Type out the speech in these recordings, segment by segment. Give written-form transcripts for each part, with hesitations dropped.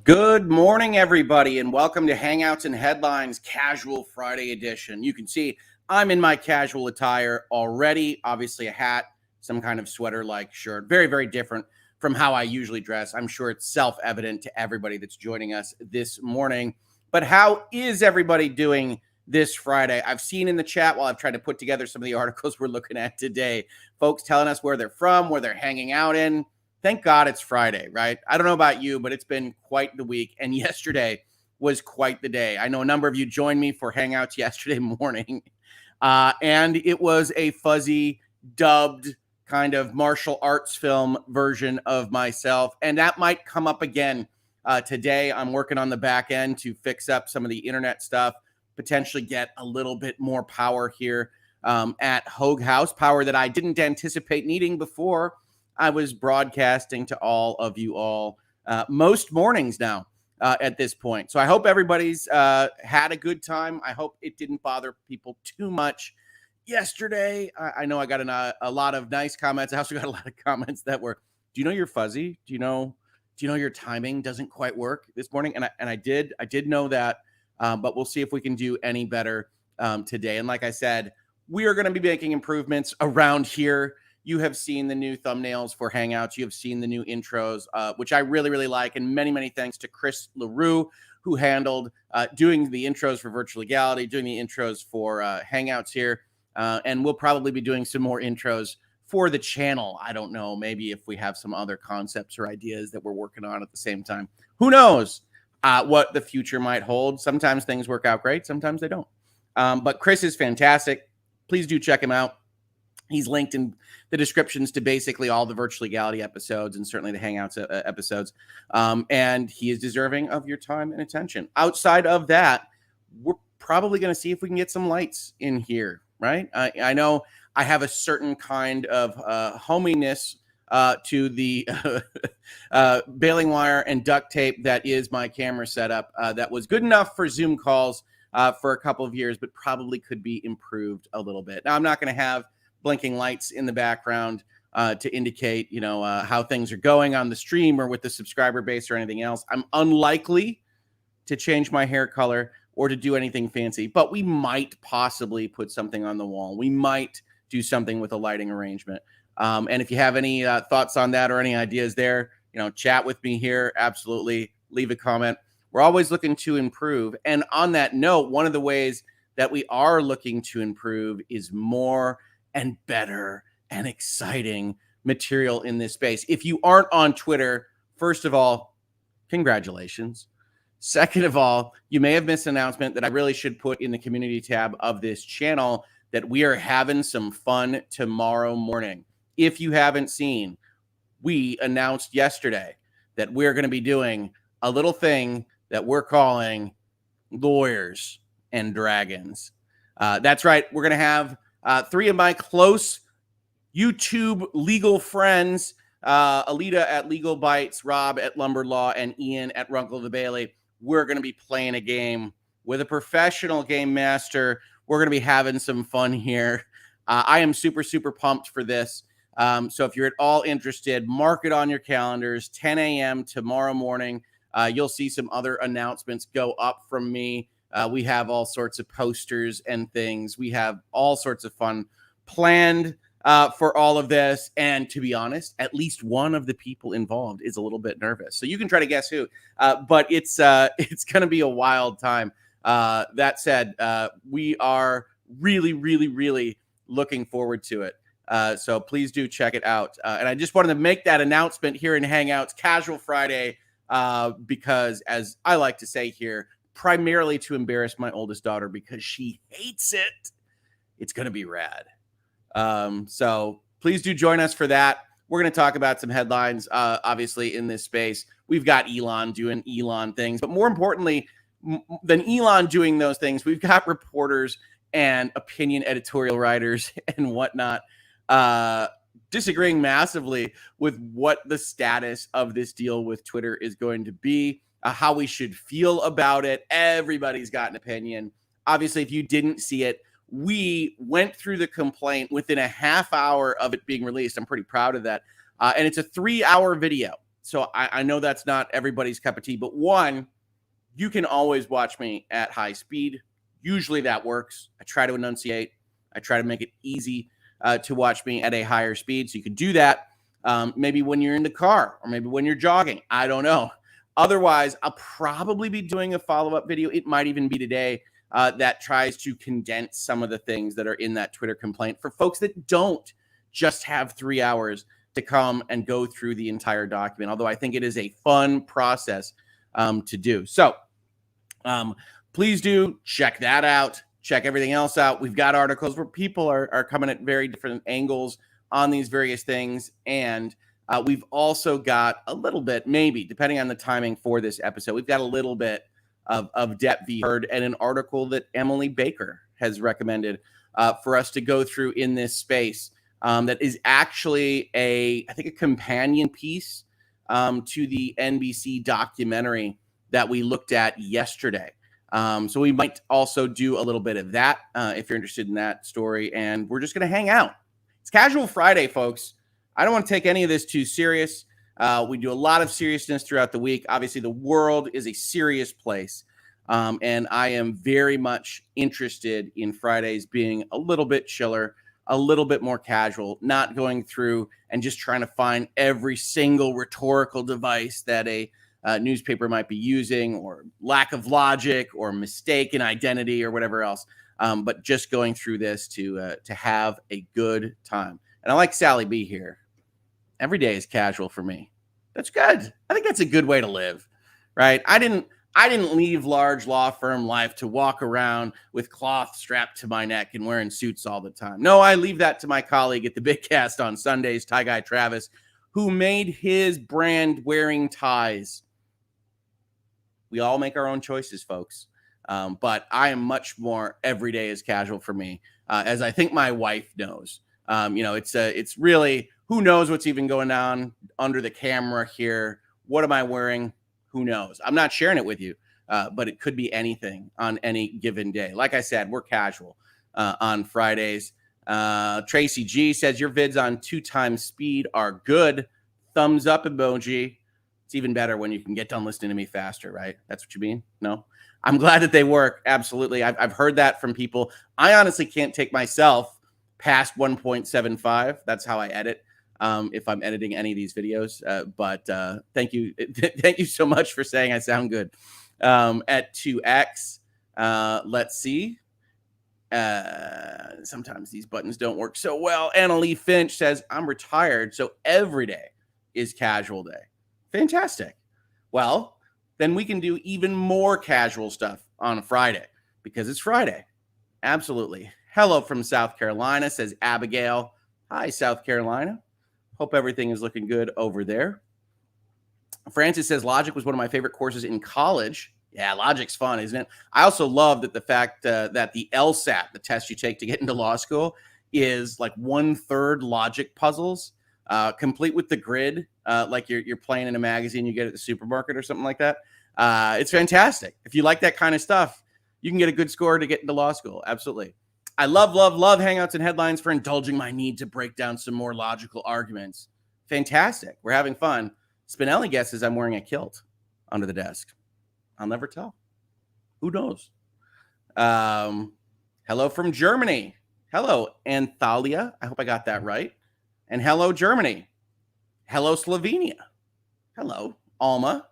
Good morning, everybody, and welcome to Hangouts and Headlines Casual Friday edition. You can see I'm in my casual attire already, obviously a hat, some kind of sweater-like shirt. Very, very different from how I usually dress. I'm sure it's self-evident to everybody that's joining us this morning. But how is everybody doing this Friday? I've seen in the chat while I've tried to put together some of the articles we're looking at today, folks telling us where they're from, where they're hanging out in. Thank God it's Friday, right? I don't know about you, but it's been quite the week. And yesterday was quite the day. I know a number of you joined me for Hangouts yesterday morning. And it was a fuzzy, dubbed kind of martial arts film version of myself. And that might come up again today. I'm working on the back end to fix up some of the internet stuff, potentially get a little bit more power here at Hoeg House, power that I didn't anticipate needing before I was broadcasting to all of you all most mornings now at this point. So I hope everybody's had a good time. I hope it didn't bother people too much yesterday. I know I got a lot of nice comments. I also got a lot of comments that were, do you know you're fuzzy? Do you know your timing doesn't quite work this morning? And I did know that, but we'll see if we can do any better today. And like I said, we are going to be making improvements around here. You have seen the new thumbnails for Hangouts. You have seen the new intros, which I really, really like. And many, many thanks to Chris LaRue, who handled doing the intros for Virtual Legality, doing the intros for Hangouts here. And we'll probably be doing some more intros for the channel. I don't know, maybe if we have some other concepts or ideas that we're working on at the same time. Who knows what the future might hold. Sometimes things work out great. Sometimes they don't. But Chris is fantastic. Please do check him out. He's linked in the descriptions to basically all the Virtual Legality episodes and certainly the Hangouts episodes. And he is deserving of your time and attention. Outside of that, we're probably going to see if we can get some lights in here, right? I know I have a certain kind of hominess to the baling wire and duct tape that is my camera setup that was good enough for Zoom calls for a couple of years, but probably could be improved a little bit. Now, I'm not going to have blinking lights in the background to indicate, how things are going on the stream or with the subscriber base or anything else. I'm unlikely to change my hair color or to do anything fancy, but we might possibly put something on the wall. We might do something with a lighting arrangement. And if you have any thoughts on that or any ideas there, chat with me here. Absolutely. Leave a comment. We're always looking to improve. And on that note, one of the ways that we are looking to improve is more and better and exciting material in this space. If you aren't on Twitter, first of all, congratulations. Second of all, you may have missed an announcement that I really should put in the community tab of this channel that we are having some fun tomorrow morning. If you haven't seen, we announced yesterday that we're going to be doing a little thing that we're calling Lawyers and Dragons. That's right. We're going to have three of my close YouTube legal friends, Alita at Legal Bites, Rob at Lumber Law, and Ian at Runkle the Bailey. We're going to be playing a game with a professional game master. We're going to be having some fun here. I am super, super pumped for this. So if you're at all interested, mark it on your calendars, 10 a.m. tomorrow morning. You'll see some other announcements go up from me. We have all sorts of posters and things. We have all sorts of fun planned for all of this. And to be honest, at least one of the people involved is a little bit nervous. So you can try to guess who, but it's going to be a wild time. That said, we are really, really, really looking forward to it. So please do check it out. And I just wanted to make that announcement here in Hangouts Casual Friday because, as I like to say here, primarily to embarrass my oldest daughter because she hates it. It's going to be rad. So please do join us for that. We're going to talk about some headlines, obviously, in this space. We've got Elon doing Elon things, but more importantly than Elon doing those things, we've got reporters and opinion editorial writers and whatnot disagreeing massively with what the status of this deal with Twitter is going to be, how we should feel about it. Everybody's got an opinion. Obviously, if you didn't see it, we went through the complaint within a half hour of it being released. I'm pretty proud of that. And it's a 3-hour video. So I know that's not everybody's cup of tea, but one, you can always watch me at high speed. Usually that works. I try to enunciate. I try to make it easy to watch me at a higher speed. So you can do that maybe when you're in the car or maybe when you're jogging. I don't know. Otherwise, I'll probably be doing a follow-up video. It might even be today that tries to condense some of the things that are in that Twitter complaint for folks that don't just have 3 hours to come and go through the entire document. Although I think it is a fun process to do. So please do check that out. Check everything else out. We've got articles where people are coming at very different angles on these various things. And we've also got a little bit, maybe, depending on the timing for this episode, we've got a little bit of Depp v. Heard and an article that Emily Baker has recommended for us to go through in this space that is actually I think a companion piece to the NBC documentary that we looked at yesterday. So we might also do a little bit of that if you're interested in that story. And we're just going to hang out. It's Casual Friday, folks. I don't want to take any of this too serious. We do a lot of seriousness throughout the week. Obviously, the world is a serious place. And I am very much interested in Fridays being a little bit chiller, a little bit more casual, not going through and just trying to find every single rhetorical device that a newspaper might be using, or lack of logic, or mistaken identity, or whatever else. But just going through this to have a good time. And I like Sally B here. Every day is casual for me. That's good. I think that's a good way to live, right? I didn't leave large law firm life to walk around with cloth strapped to my neck and wearing suits all the time. No, I leave that to my colleague at the Big Cast on Sundays, Tie Guy Travis, who made his brand wearing ties. We all make our own choices, folks. But I am much more every day is casual for me, as I think my wife knows. It's really, who knows what's even going on under the camera here? What am I wearing? Who knows? I'm not sharing it with you, but it could be anything on any given day. Like I said, we're casual on Fridays. Tracy G says your vids on 2x speed are good. Thumbs up emoji. It's even better when you can get done listening to me faster, right? That's what you mean? No? I'm glad that they work. Absolutely. I've heard that from people. I honestly can't take myself past 1.75. That's how I edit if I'm editing any of these videos. But thank you. Thank you so much for saying I sound good. At 2x, let's see. Sometimes these buttons don't work so well. Annalie Finch says, I'm retired, so every day is casual day. Fantastic. Well, then we can do even more casual stuff on a Friday because it's Friday. Absolutely. Hello from South Carolina, says Abigail. Hi, South Carolina. Hope everything is looking good over there. Francis says logic was one of my favorite courses in college. Yeah, logic's fun, isn't it? I also love that the fact that the LSAT, the test you take to get into law school, is like 1/3 logic puzzles, complete with the grid, like you're playing in a magazine you get at the supermarket or something like that. It's fantastic. If you like that kind of stuff, you can get a good score to get into law school. Absolutely. I love Hangouts and Headlines for indulging my need to break down some more logical arguments. Fantastic. We're having fun. Spinelli guesses I'm wearing a kilt under the desk. I'll never tell. Who knows? Hello from Germany. Hello, Anthalia. I hope I got that right. And hello, Germany. Hello, Slovenia. Hello, Alma.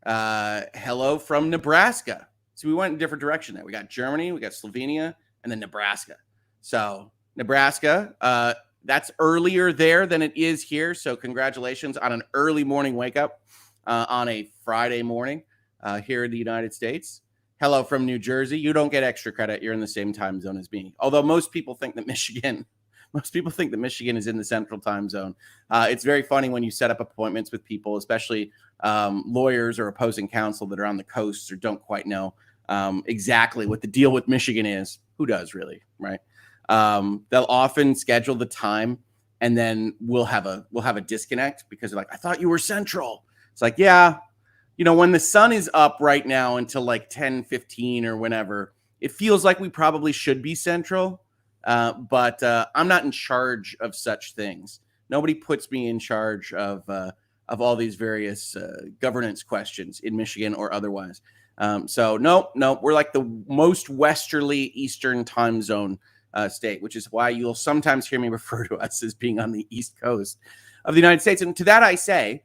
Hello from Nebraska. So we went in a different direction there. We got Germany, we got Slovenia, and then Nebraska. So Nebraska, that's earlier there than it is here. So congratulations on an early morning wake up on a Friday morning here in the United States. Hello from New Jersey. You don't get extra credit. You're in the same time zone as me. Although most people think that Michigan is in the central time zone. It's very funny when you set up appointments with people, especially lawyers or opposing counsel that are on the coast or don't quite know exactly what the deal with Michigan is. Who does really, right? They'll often schedule the time and then we'll have a disconnect because they're like, I thought you were central. It's like, yeah, when the sun is up right now until like 10:15 or whenever, it feels like we probably should be central. But I'm not in charge of such things. Nobody puts me in charge of of all these various governance questions in Michigan or otherwise. So no, we're like the most westerly Eastern time zone state, which is why you'll sometimes hear me refer to us as being on the East Coast of the United States. And to that I say,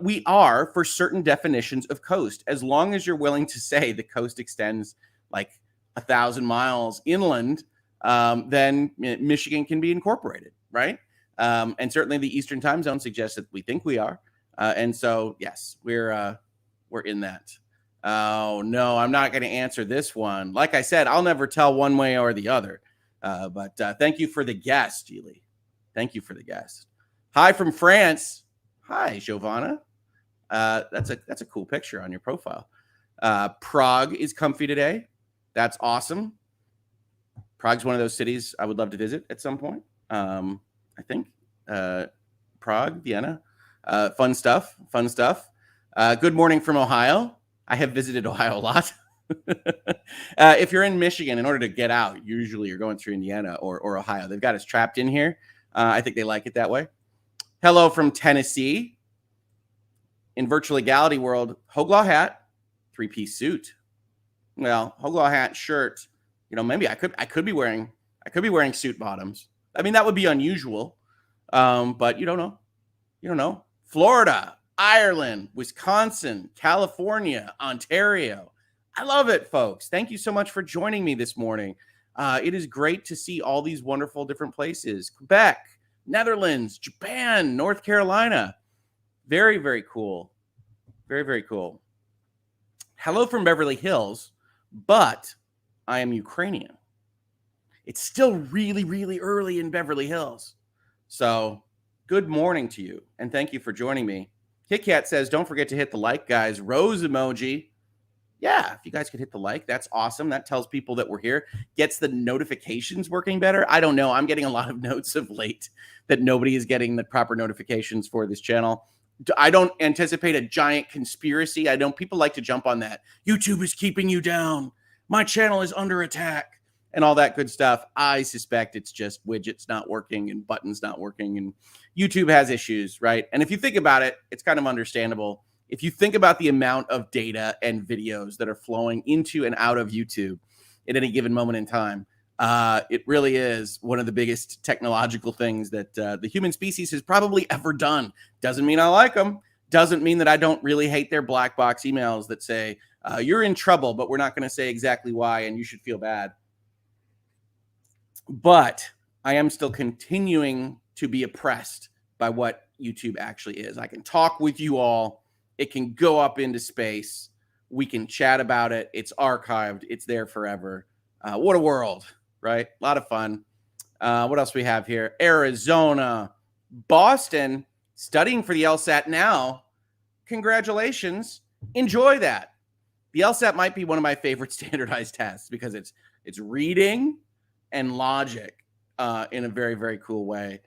we are for certain definitions of coast, as long as you're willing to say the coast extends like 1,000 miles inland, then Michigan can be incorporated, right? And certainly the Eastern time zone suggests that we think we are. And so, yes, we're in that. Oh, no, I'm not going to answer this one. Like I said, I'll never tell one way or the other. But thank you for the guess, Geely. Thank you for the guess. Hi from France. Hi, Giovanna. That's a cool picture on your profile. Prague is comfy today. That's awesome. Prague's one of those cities I would love to visit at some point. I think Prague, Vienna, fun stuff. Good morning from Ohio. I have visited Ohio a lot. If you're in Michigan, in order to get out, usually you're going through Indiana or Ohio. They've got us trapped in here. I think they like it that way. Hello from Tennessee. In virtual legality world, Hoeg Law hat, 3-piece suit. Well, Hoeg Law hat, shirt. Maybe I could be wearing suit bottoms. I mean, that would be unusual. But you don't know. Florida, Ireland, Wisconsin, California, Ontario. I love it, folks. Thank you so much for joining me this morning. It is great to see all these wonderful different places. Quebec, Netherlands, Japan, North Carolina. Very, very cool. Very, very cool. Hello from Beverly Hills, but I am Ukrainian. It's still really, really early in Beverly Hills. So good morning to you, and thank you for joining me. Kit Kat says, don't forget to hit the like, guys. Rose emoji. Yeah, if you guys could hit the like, that's awesome. That tells people that we're here. Gets the notifications working better. I don't know. I'm getting a lot of notes of late that nobody is getting the proper notifications for this channel. I don't anticipate a giant conspiracy. People like to jump on that. YouTube is keeping you down. My channel is under attack and all that good stuff. I suspect it's just widgets not working and buttons not working, and YouTube has issues, right? And if you think about it, it's kind of understandable. If you think about the amount of data and videos that are flowing into and out of YouTube at any given moment in time, it really is one of the biggest technological things that the human species has probably ever done. Doesn't mean I like them. Doesn't mean that I don't really hate their black box emails that say, you're in trouble, but we're not going to say exactly why, and you should feel bad. But I am still continuing to be oppressed by what YouTube actually is. I can talk with you all. It can go up into space. We can chat about it. It's archived. It's there forever. What a world, right? A lot of fun. What else we have here? Arizona, Boston, studying for the LSAT now. Congratulations. Enjoy that. The LSAT might be one of my favorite standardized tests because it's reading and logic in a very, very cool way.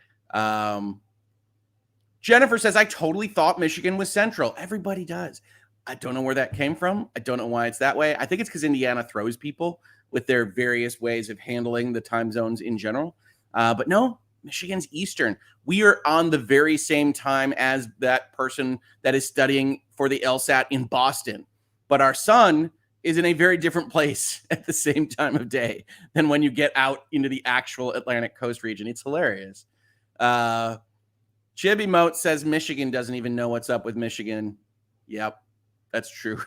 Jennifer says, I totally thought Michigan was central. Everybody does. I don't know where that came from. I don't know why it's that way. I think it's because Indiana throws people with their various ways of handling the time zones in general. But no, Michigan's Eastern. We are on the very same time as that person that is studying for the LSAT in Boston. But our sun is in a very different place at the same time of day than when you get out into the actual Atlantic coast region. It's hilarious. Chibi Moat says Michigan doesn't even know what's up with Michigan. Yep, that's true.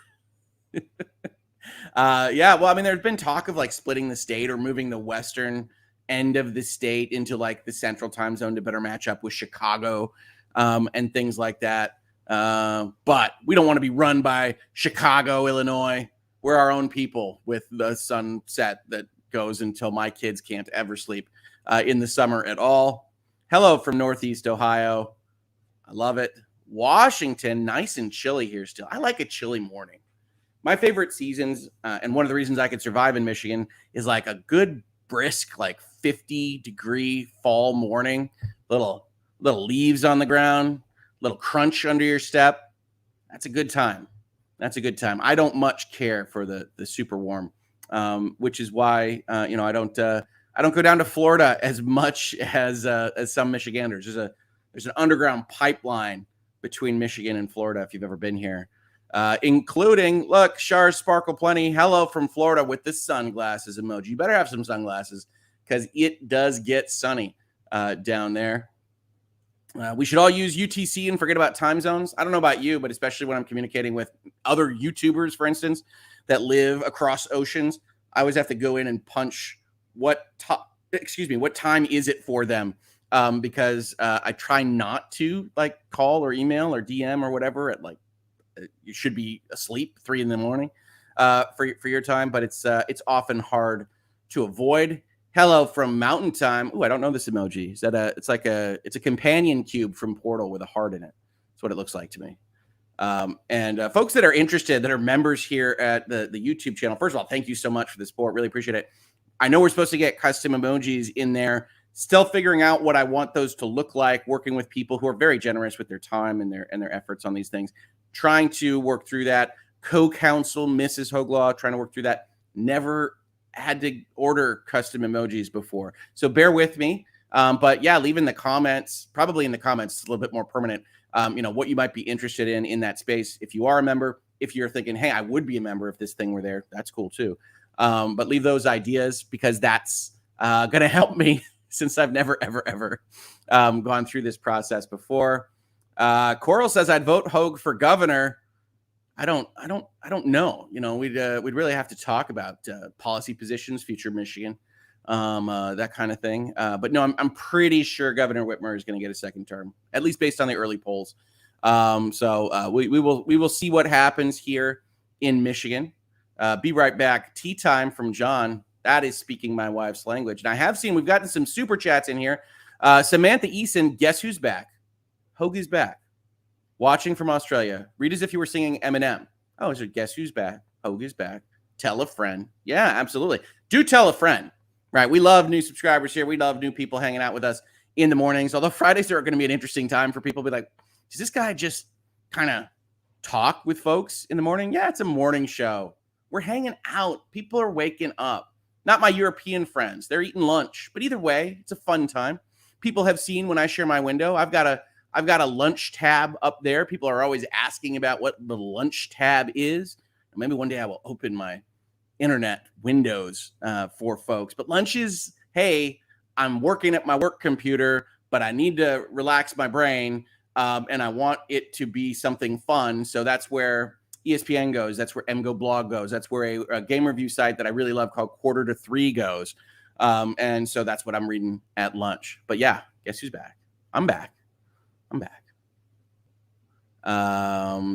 Yeah, well, I mean, there's been talk of like splitting the state or moving the western end of the state into like the central time zone to better match up with Chicago and things like that. But we don't want to be run by Chicago, Illinois. We're our own people with the sunset that goes until my kids can't ever sleep in the summer at all. Hello from Northeast Ohio. I love it. Washington, nice and chilly here still. I like a chilly morning. My favorite seasons, and one of the reasons I could survive in Michigan, is like a good brisk, like 50-degree fall morning. Little leaves on the ground, little crunch under your step. That's a good time. That's a good time. I don't much care for the super warm, which is why I don't go down to Florida as much as some Michiganders. There's an underground pipeline between Michigan and Florida if you've ever been here, including, look, Shar Sparkle Plenty. Hello from Florida with this sunglasses emoji. You better have some sunglasses because it does get sunny down there. We should all use UTC and forget about time zones. I don't know about you, but especially when I'm communicating with other YouTubers, for instance, that live across oceans, I always have to go in and punch what time is it for them, because I try not to like call or email or DM or whatever at like you should be asleep 3 a.m. For your time, but it's often hard to avoid. Hello from Mountain Time. Oh, I don't know this emoji. Is that it's a companion cube from Portal with a heart in it. That's what it looks like to me. And folks that are interested, that are members here at the YouTube channel, first of all, thank you so much for the support. Really appreciate it. I know we're supposed to get custom emojis in there. Still figuring out what I want those to look like, working with people who are very generous with their time and their efforts on these things. Trying to work through that. Co-counsel, Mrs. Hoeg Law, trying to work through that. Never had to order custom emojis before. So bear with me. But yeah, leave in the comments, probably in the comments, it's a little bit more permanent, what you might be interested in that space. If you are a member, if you're thinking, hey, I would be a member if this thing were there, that's cool too. But leave those ideas because that's going to help me since I've never, ever gone through this process before. Coral says I'd vote Hoeg for governor. I don't know. We'd really have to talk about policy positions, future Michigan, that kind of thing. But no, I'm pretty sure Governor Whitmer is going to get a second term, at least based on the early polls. So we will see what happens here in Michigan. Be right back. Tea time from John. That is speaking my wife's language. And I have seen we've gotten some super chats in here. Samantha Eason, guess who's back? Hoeg is back. Watching from Australia. Read as if you were singing Eminem. Oh, so guess who's back? Hoeg is back. Tell a friend. Yeah, absolutely. Do tell a friend. Right. We love new subscribers here. We love new people hanging out with us in the mornings. Although Fridays are going to be an interesting time for people to be like, does this guy just kind of talk with folks in the morning? Yeah, it's a morning show. We're hanging out. People are waking up. Not my European friends. They're eating lunch. But either way, it's a fun time. People have seen when I share my window, I've got a lunch tab up there. People are always asking about what the lunch tab is. Maybe one day I will open my internet windows for folks. But lunch is, hey, I'm working at my work computer, but I need to relax my brain, and I want it to be something fun. So that's where ESPN goes. That's where MGO Blog goes. That's where a game review site that I really love called Quarter to Three goes. And so that's what I'm reading at lunch. But yeah, guess who's back? I'm back.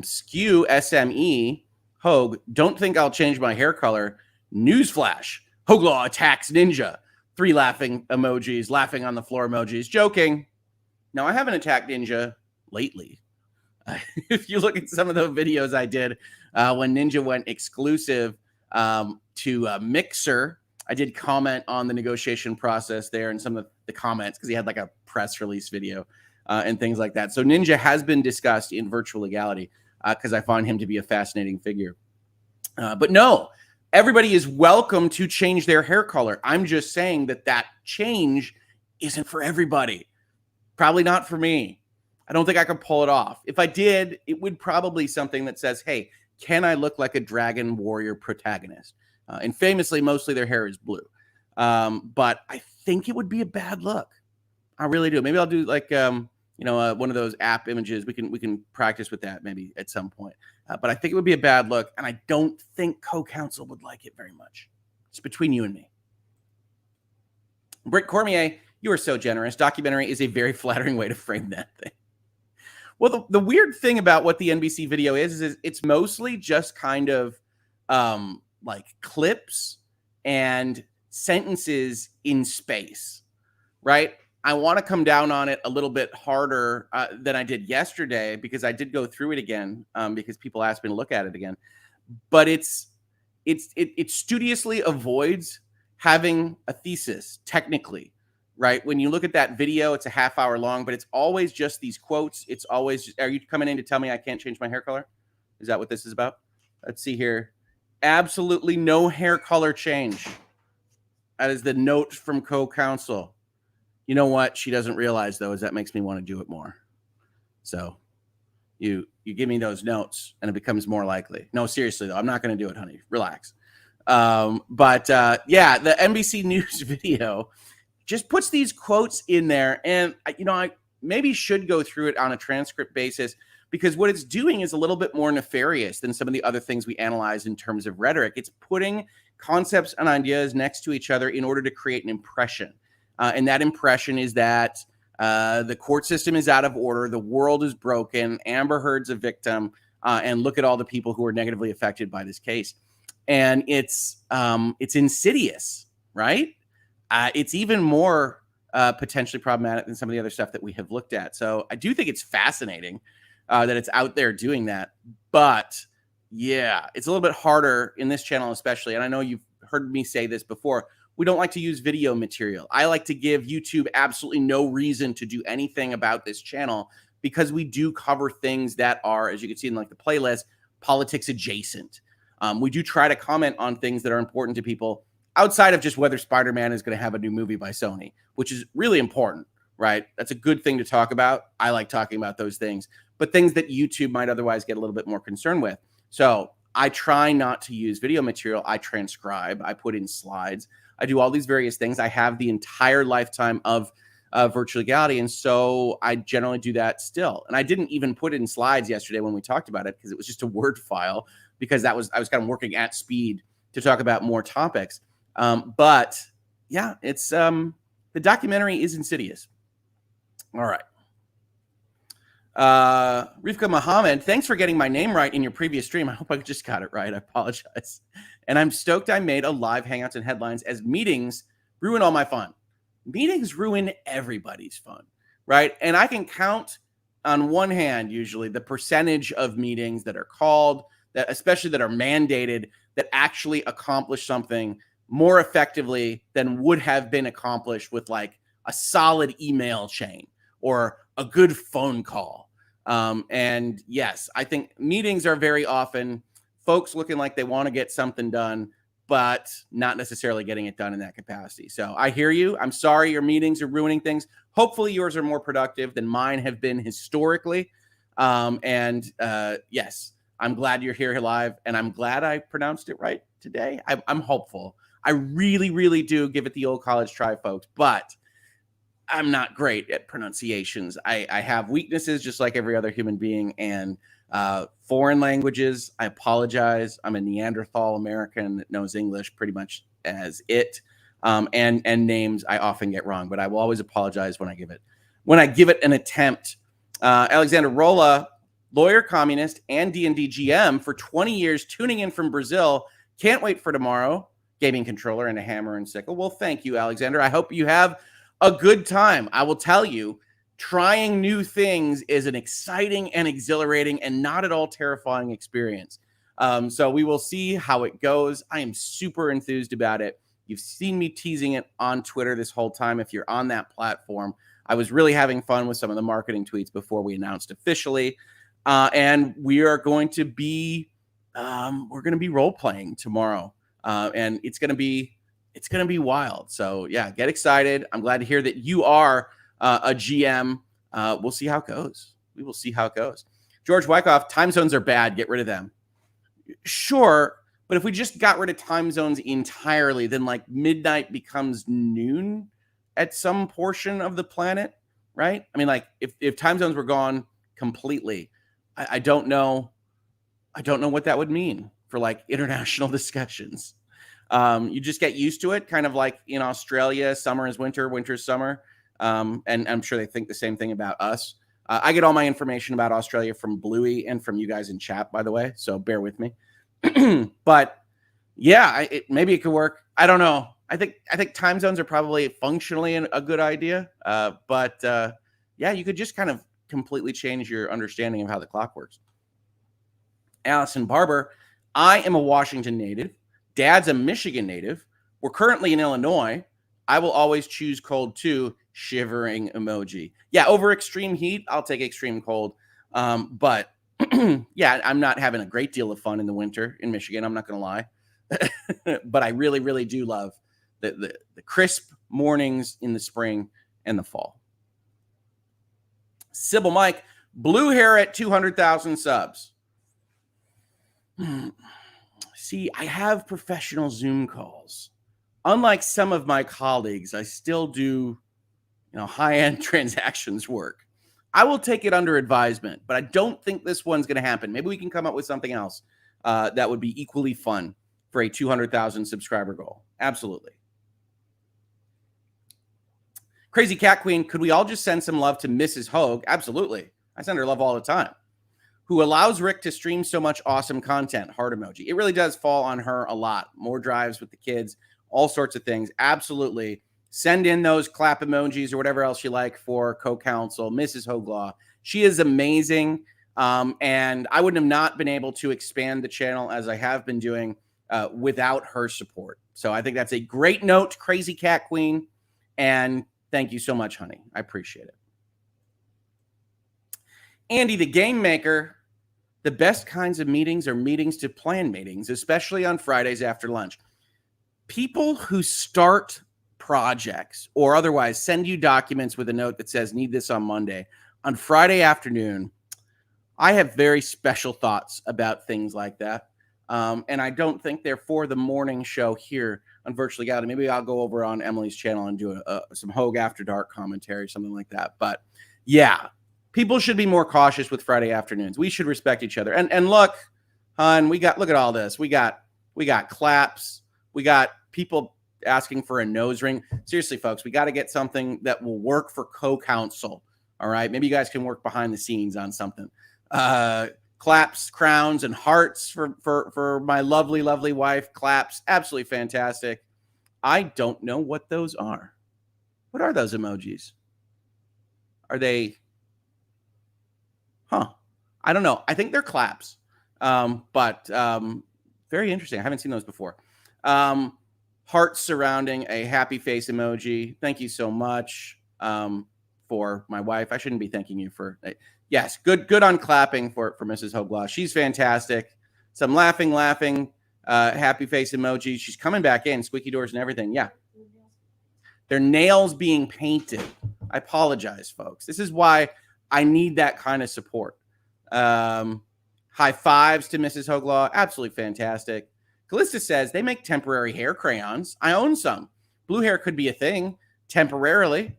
Skew SME Hoeg, don't think I'll change my hair color. Newsflash, Hoeg Law attacks Ninja. 3 laughing emojis, laughing on the floor emojis, joking. Now, I haven't attacked Ninja lately. If you look at some of the videos I did when Ninja went exclusive to Mixer, I did comment on the negotiation process there and some of the comments because he had like a press release video and things like that. So Ninja has been discussed in Virtual Legality because I find him to be a fascinating figure. But no, everybody is welcome to change their hair color. I'm just saying that change isn't for everybody. Probably not for me. I don't think I could pull it off. If I did, it would probably be something that says, hey, can I look like a Dragon Warrior protagonist? And famously, mostly their hair is blue. But I think it would be a bad look. I really do. Maybe I'll do like, one of those app images. We can practice with that maybe at some point. But I think it would be a bad look. And I don't think co-counsel would like it very much. It's between you and me. Britt Cormier, you are so generous. Documentary is a very flattering way to frame that thing. Well, the weird thing about what the NBC video is it's mostly just kind of like clips and sentences in space, right? I want to come down on it a little bit harder than I did yesterday because I did go through it again because people asked me to look at it again. But it studiously avoids having a thesis technically. Right. When you look at that video, it's a half hour long, but it's always just these quotes. It's always just, are you coming in to tell me I can't change my hair color? Is that what this is about? Let's see here. Absolutely no hair color change. That is the note from co-counsel. You know what she doesn't realize, though, is that makes me want to do it more. So you give me those notes and it becomes more likely. No, seriously though, I'm not going to do it, honey. Relax. But yeah, the NBC News video just puts these quotes in there, and I maybe should go through it on a transcript basis, because what it's doing is a little bit more nefarious than some of the other things we analyze in terms of rhetoric. It's putting concepts and ideas next to each other in order to create an impression. And that impression is that the court system is out of order, the world is broken, Amber Heard's a victim, and look at all the people who are negatively affected by this case. And it's insidious, right? It's even more potentially problematic than some of the other stuff that we have looked at. So I do think it's fascinating that it's out there doing that. But yeah, it's a little bit harder in this channel especially. And I know you've heard me say this before. We don't like to use video material. I like to give YouTube absolutely no reason to do anything about this channel, because we do cover things that are, as you can see in like the playlist, politics adjacent. We do try to comment on things that are important to people outside of just whether Spider-Man is going to have a new movie by Sony, which is really important, right? That's a good thing to talk about. I like talking about those things, but things that YouTube might otherwise get a little bit more concerned with. So I try not to use video material. I transcribe, I put in slides, I do all these various things. I have the entire lifetime of virtual legality, and so I generally do that still. And I didn't even put in slides yesterday when we talked about it, because it was just a Word file, because I was kind of working at speed to talk about more topics. But yeah, it's the documentary is insidious. All right. Rifka Muhammad, thanks for getting my name right in your previous stream. I hope I just got it right. I apologize. And I'm stoked I made a live Hangouts and Headlines, as meetings ruin all my fun. Meetings ruin everybody's fun, right? And I can count on one hand, usually, the percentage of meetings that are called, that especially that are mandated, that actually accomplish something more effectively than would have been accomplished with like a solid email chain or a good phone call. And yes, I think meetings are very often folks looking like they want to get something done, but not necessarily getting it done in that capacity. So I hear you. I'm sorry your meetings are ruining things. Hopefully yours are more productive than mine have been historically. Yes, I'm glad you're here live, and I'm glad I pronounced it right today. I'm hopeful. I really, really do give it the old college try, folks, but I'm not great at pronunciations. I have weaknesses just like every other human being, and foreign languages, I apologize. I'm a Neanderthal American that knows English pretty much as it. And names I often get wrong, but I will always apologize when I give it an attempt. Alexander Rolla, lawyer, communist, and D&D GM for 20 years, tuning in from Brazil. Can't wait for tomorrow. Gaming controller and a hammer and sickle. Well, thank you, Alexander. I hope you have a good time. I will tell you, trying new things is an exciting and exhilarating and not at all terrifying experience. So we will see how it goes. I am super enthused about it. You've seen me teasing it on Twitter this whole time. If you're on that platform, I was really having fun with some of the marketing tweets before we announced officially. And we are going to be role playing tomorrow. And it's going to be wild. So yeah, get excited. I'm glad to hear that you are a GM. We'll see how it goes. We will see how it goes. George Wyckoff, time zones are bad. Get rid of them. Sure. But if we just got rid of time zones entirely, then like midnight becomes noon at some portion of the planet, right? I mean, like if time zones were gone completely, I don't know what that would mean for like international discussions. You just get used to it, kind of like in Australia, summer is winter, winter is summer. And I'm sure they think the same thing about us. I get all my information about Australia from Bluey and from you guys in chat, by the way, so bear with me. But yeah, maybe it could work. I don't know. I think time zones are probably functionally a good idea. But yeah, you could just kind of completely change your understanding of how the clock works. Allison Barber, I am a Washington native. Dad's a Michigan native. We're currently in Illinois. I will always choose cold too. Shivering emoji. Yeah, over extreme heat, I'll take extreme cold. But yeah, I'm not having a great deal of fun in the winter in Michigan. I'm not going to lie. But I really, really do love the crisp mornings in the spring and the fall. Sybil Mike, Blue hair at 200,000 subs. See, I have professional Zoom calls. Unlike some of my colleagues, I still do, high-end transactions work. I will take it under advisement, but I don't think this one's going to happen. Maybe we can come up with something else that would be equally fun for a 200,000 subscriber goal. Absolutely. Crazy Cat Queen, could we all just send some love to Mrs. Hoeg? Absolutely. I send her love all the time. Who allows Rick to stream so much awesome content? Heart emoji. It really does fall on her a lot. More drives with the kids, all sorts of things. Absolutely. Send in those clap emojis or whatever else you like for co-counsel, Mrs. Hoeg Law. She is amazing. And I wouldn't have not been able to expand the channel as I have been doing without her support. So I think that's a great note, Crazy Cat Queen. And thank you so much, honey. I appreciate it. Andy, the game maker, the best kinds of meetings are meetings to plan meetings, especially on Fridays after lunch. People who start projects or otherwise send you documents with a note that says, need this on Monday. On Friday afternoon, I have very special thoughts about things like that. And I don't think they're for the morning show here on Virtual Legality. Maybe I'll go over on Emily's channel and do some Hoeg After Dark commentary, something like that. But yeah, people should be more cautious with Friday afternoons. We should respect each other. And look, hon, look at all this. We got claps. We got people asking for a nose ring. Seriously, folks, we got to get something that will work for co-counsel. All right. Maybe you guys can work behind the scenes on something. Claps, crowns, and hearts for my lovely, lovely wife. Claps. Absolutely fantastic. I don't know what those are. What are those emojis? Are they... I don't know. I think they're claps. But very interesting. I haven't seen those before. Hearts surrounding a happy face emoji. Thank you so much for my wife. I shouldn't be thanking you for... Yes, good on clapping for Mrs. Hoeg Law. She's fantastic. Some laughing, happy face emoji. She's coming back in, squeaky doors and everything. Yeah. Their nails being painted. I apologize, folks. This is why I need that kind of support. High fives to Mrs. Hoeg Law. Absolutely fantastic. Callista says they make temporary hair crayons. I own some. Blue hair could be a thing temporarily.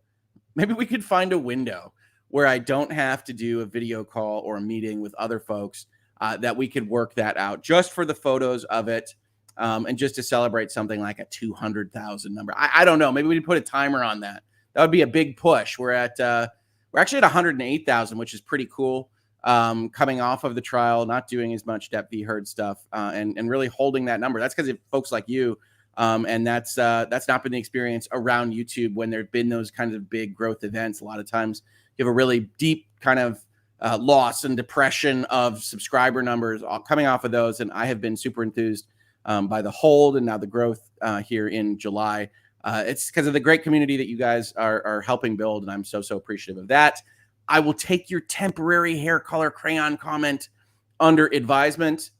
Maybe we could find a window where I don't have to do a video call or a meeting with other folks, that we could work that out just for the photos of it, and just to celebrate something like a 200,000 number. I don't know. Maybe we could put a timer on that. That would be a big push. We're actually at 108,000, which is pretty cool. Coming off of the trial, not doing as much Depp v. Heard stuff, and really holding that number. That's because of folks like you. And that's not been the experience around YouTube when there've been those kinds of big growth events. A lot of times you have a really deep kind of loss and depression of subscriber numbers coming off of those. And I have been super enthused by the hold and now the growth here in July. It's because of the great community that you guys are helping build. And I'm so appreciative of that. I will take your temporary hair color crayon comment under advisement.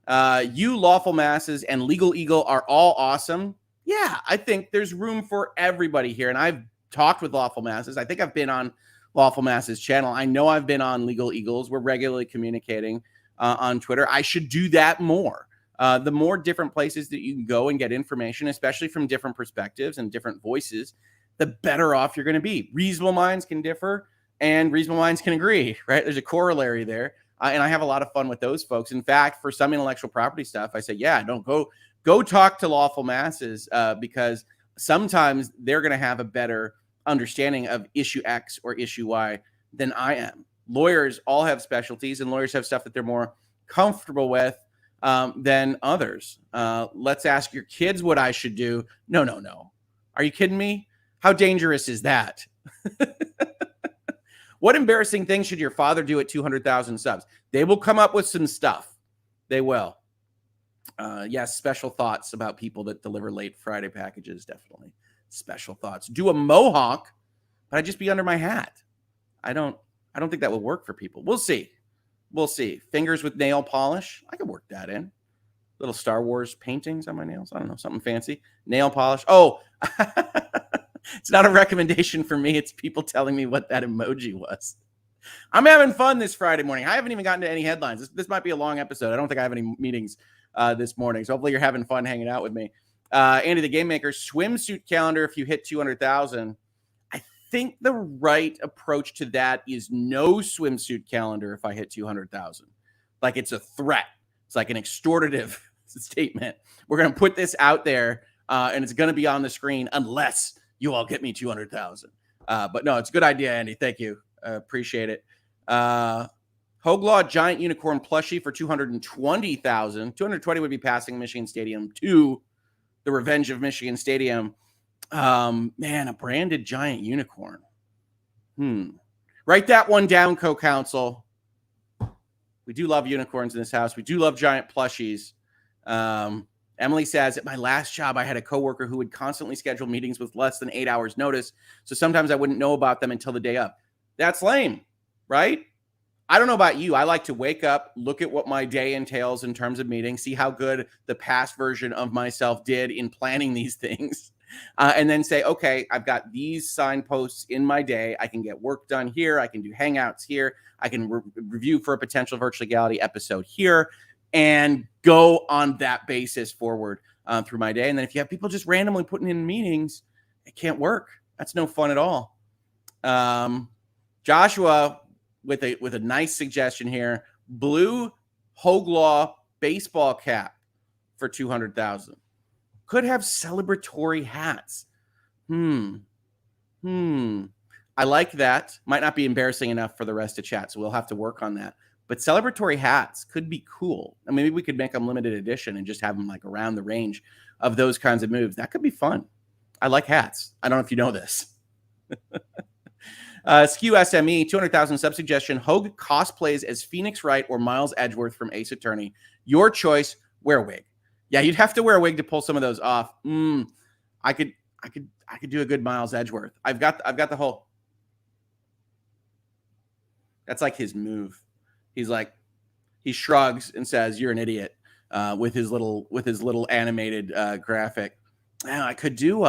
You, Lawful Masses, and Legal Eagle are all awesome. Yeah, I think there's room for everybody here. And I've talked with Lawful Masses. I think I've been on Lawful Masses channel. I know I've been on Legal Eagles. We're regularly communicating on Twitter. I should do that more. The more different places that you can go and get information, especially from different perspectives and different voices, the better off you're going to be. Reasonable minds can differ and reasonable minds can agree, right? There's a corollary there. And I have a lot of fun with those folks. In fact, for some intellectual property stuff, I say, yeah, don't go talk to Lawful Masses because sometimes they're going to have a better understanding of issue X or issue Y than I am. Lawyers all have specialties, and lawyers have stuff that they're more comfortable with than others. Let's ask your kids what I should do. No. Are you kidding me? How dangerous is that? What embarrassing thing should your father do at 200,000 subs? They will come up with some stuff. They will. Yes, special thoughts about people that deliver late Friday packages, definitely. Special thoughts. Do a mohawk, but I'd just be under my hat. I don't think that would work for people. We'll see. Fingers with nail polish. I could work that in. Little Star Wars paintings on my nails. I don't know, something fancy. Nail polish. Oh, it's not a recommendation for me. It's people telling me what that emoji was. I'm having fun this Friday morning. I haven't even gotten to any headlines. This might be a long episode. I don't think I have any meetings this morning. So hopefully you're having fun hanging out with me. Andy the Game Maker, swimsuit calendar if you hit 200,000. I think the right approach to that is no swimsuit calendar if I hit 200,000. Like it's a threat. It's like an extortative statement. We're going to put this out there and it's going to be on the screen unless you all get me 200,000. But no, it's a good idea, Andy. Thank you. Appreciate it. Hoeg Law giant unicorn plushie for 220,000. 220 would be passing Michigan Stadium to the Revenge of Michigan Stadium. Man, a branded giant unicorn. Write that one down, co-counsel. We do love unicorns in this house. We do love giant plushies. Emily says, at my last job, I had a coworker who would constantly schedule meetings with less than 8 hours notice. So sometimes I wouldn't know about them until the day of. That's lame, right? I don't know about you. I like to wake up, look at what my day entails in terms of meetings, see how good the past version of myself did in planning these things, and then say, okay, I've got these signposts in my day. I can get work done here. I can do hangouts here. I can review for a potential Virtual Legality episode here and go on that basis forward through my day. And then if you have people just randomly putting in meetings, it can't work. That's no fun at all. Joshua with a nice suggestion here. Blue Hoeg Law baseball cap for 200,000. Could have celebratory hats. I like that. Might not be embarrassing enough for the rest of chat, so we'll have to work on that. But celebratory hats could be cool. And maybe we could make them limited edition and just have them like around the range of those kinds of moves. That could be fun. I like hats. I don't know if you know this. Skew SME, 200,000 sub-suggestion. Hoeg cosplays as Phoenix Wright or Miles Edgeworth from Ace Attorney. Your choice, wear a wig. Yeah, you'd have to wear a wig to pull some of those off. I could do a good Miles Edgeworth. I've got the whole. That's like his move. He's like, he shrugs and says, "You're an idiot," with his little animated graphic. Now I could do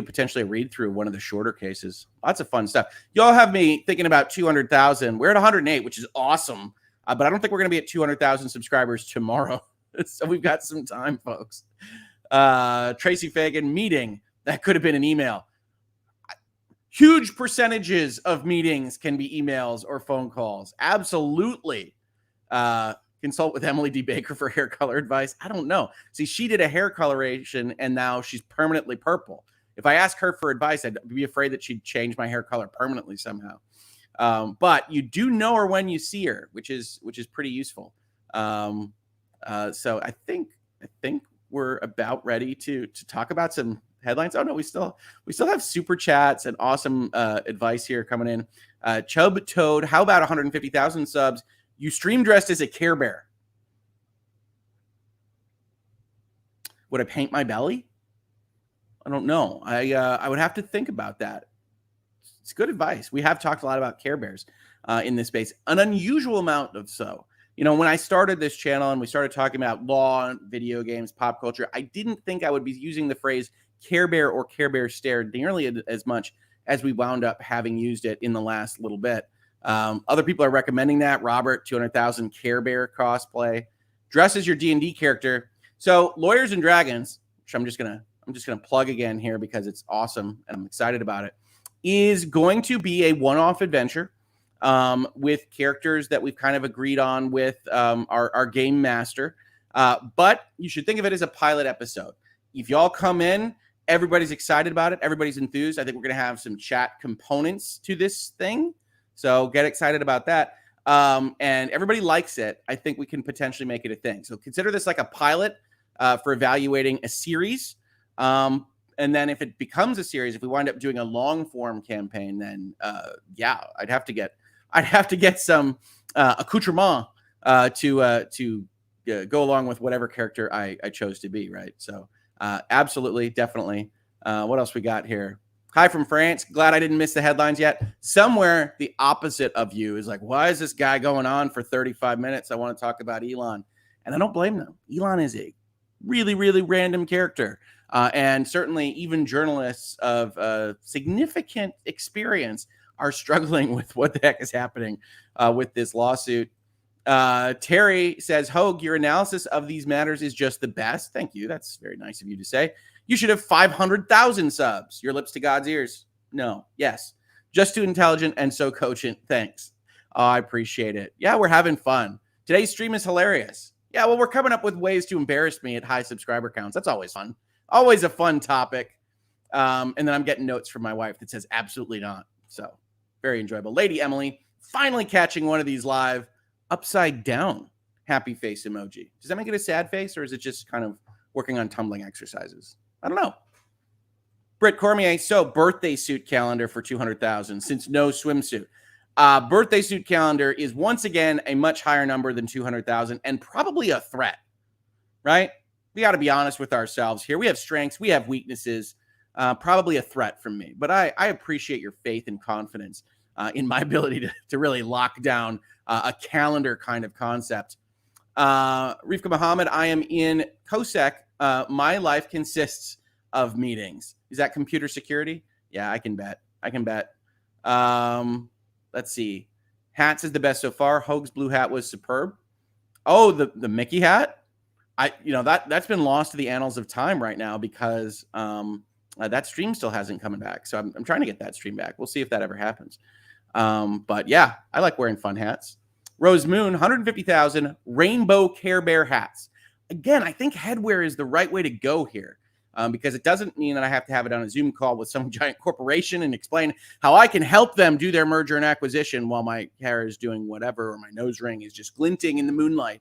potentially a read through one of the shorter cases. Lots of fun stuff. Y'all have me thinking about 200,000. We're at 108, which is awesome. But I don't think we're going to be at 200,000 subscribers tomorrow. So we've got some time, folks. Tracy Fagan, meeting. That could have been an email. Huge percentages of meetings can be emails or phone calls. Absolutely. Consult with Emily D. Baker for hair color advice. I don't know. See, she did a hair coloration and now she's permanently purple. If I ask her for advice, I'd be afraid that she'd change my hair color permanently somehow. But you do know her when you see her, which is pretty useful. So I think we're about ready to talk about some headlines. Oh no, we still have super chats and awesome advice here coming in. Chub Toad, how about 150,000 subs? You stream dressed as a Care Bear. Would I paint my belly? I don't know. I would have to think about that. It's good advice. We have talked a lot about Care Bears in this space, an unusual amount of so. You know, when I started this channel and we started talking about law, video games, pop culture, I didn't think I would be using the phrase Care Bear or Care Bear stare nearly as much as we wound up having used it in the last little bit. Other people are recommending that. Robert, 200,000 Care Bear cosplay. Dress as your D&D character. So Lawyers and Dragons, which I'm just gonna plug again here because it's awesome and I'm excited about it, is going to be a one-off adventure with characters that we've kind of agreed on with our game master. But you should think of it as a pilot episode. If y'all come in, everybody's excited about it. Everybody's enthused. I think we're going to have some chat components to this thing. So get excited about that. And everybody likes it. I think we can potentially make it a thing. So consider this like a pilot for evaluating a series. And then if it becomes a series, if we wind up doing a long form campaign, then yeah, I'd have to get some accoutrement to go along with whatever character I chose to be, right? So absolutely, definitely. What else we got here? Hi from France. Glad I didn't miss the headlines yet. Somewhere the opposite of you is like, why is this guy going on for 35 minutes? I want to talk about Elon. And I don't blame them. Elon is a really, really random character. And certainly even journalists of significant experience are struggling with what the heck is happening with this lawsuit. Terry says, Hoeg, your analysis of these matters is just the best. Thank you. That's very nice of you to say. You should have 500,000 subs. Your lips to God's ears. No. Yes. Just too intelligent and so cogent. Thanks. I appreciate it. Yeah, we're having fun. Today's stream is hilarious. Yeah, well, we're coming up with ways to embarrass me at high subscriber counts. That's always fun. Always a fun topic. And then I'm getting notes from my wife that says absolutely not. So very enjoyable. Lady Emily, finally catching one of these live. Upside down happy face emoji. Does that make it a sad face, or is it just kind of working on tumbling exercises? I don't know. Britt Cormier, so birthday suit calendar for 200,000 since no swimsuit. Birthday suit calendar is once again a much higher number than 200,000 and probably a threat, right? We got to be honest with ourselves here. We have strengths, we have weaknesses, probably a threat from me. But I appreciate your faith and confidence in my ability to really lock down a calendar kind of concept. Rifka Muhammad, I am in COSEC. My life consists of meetings. Is that computer security? Yeah, I can bet. Let's see. Hats is the best so far. Hoeg's blue hat was superb. Oh, the Mickey hat. That's been lost to the annals of time right now because that stream still hasn't coming back. So I'm trying to get that stream back. We'll see if that ever happens. But yeah, I like wearing fun hats. Rose Moon, 150,000 rainbow Care Bear hats. Again, I think headwear is the right way to go here because it doesn't mean that I have to have it on a Zoom call with some giant corporation and explain how I can help them do their merger and acquisition while my hair is doing whatever or my nose ring is just glinting in the moonlight.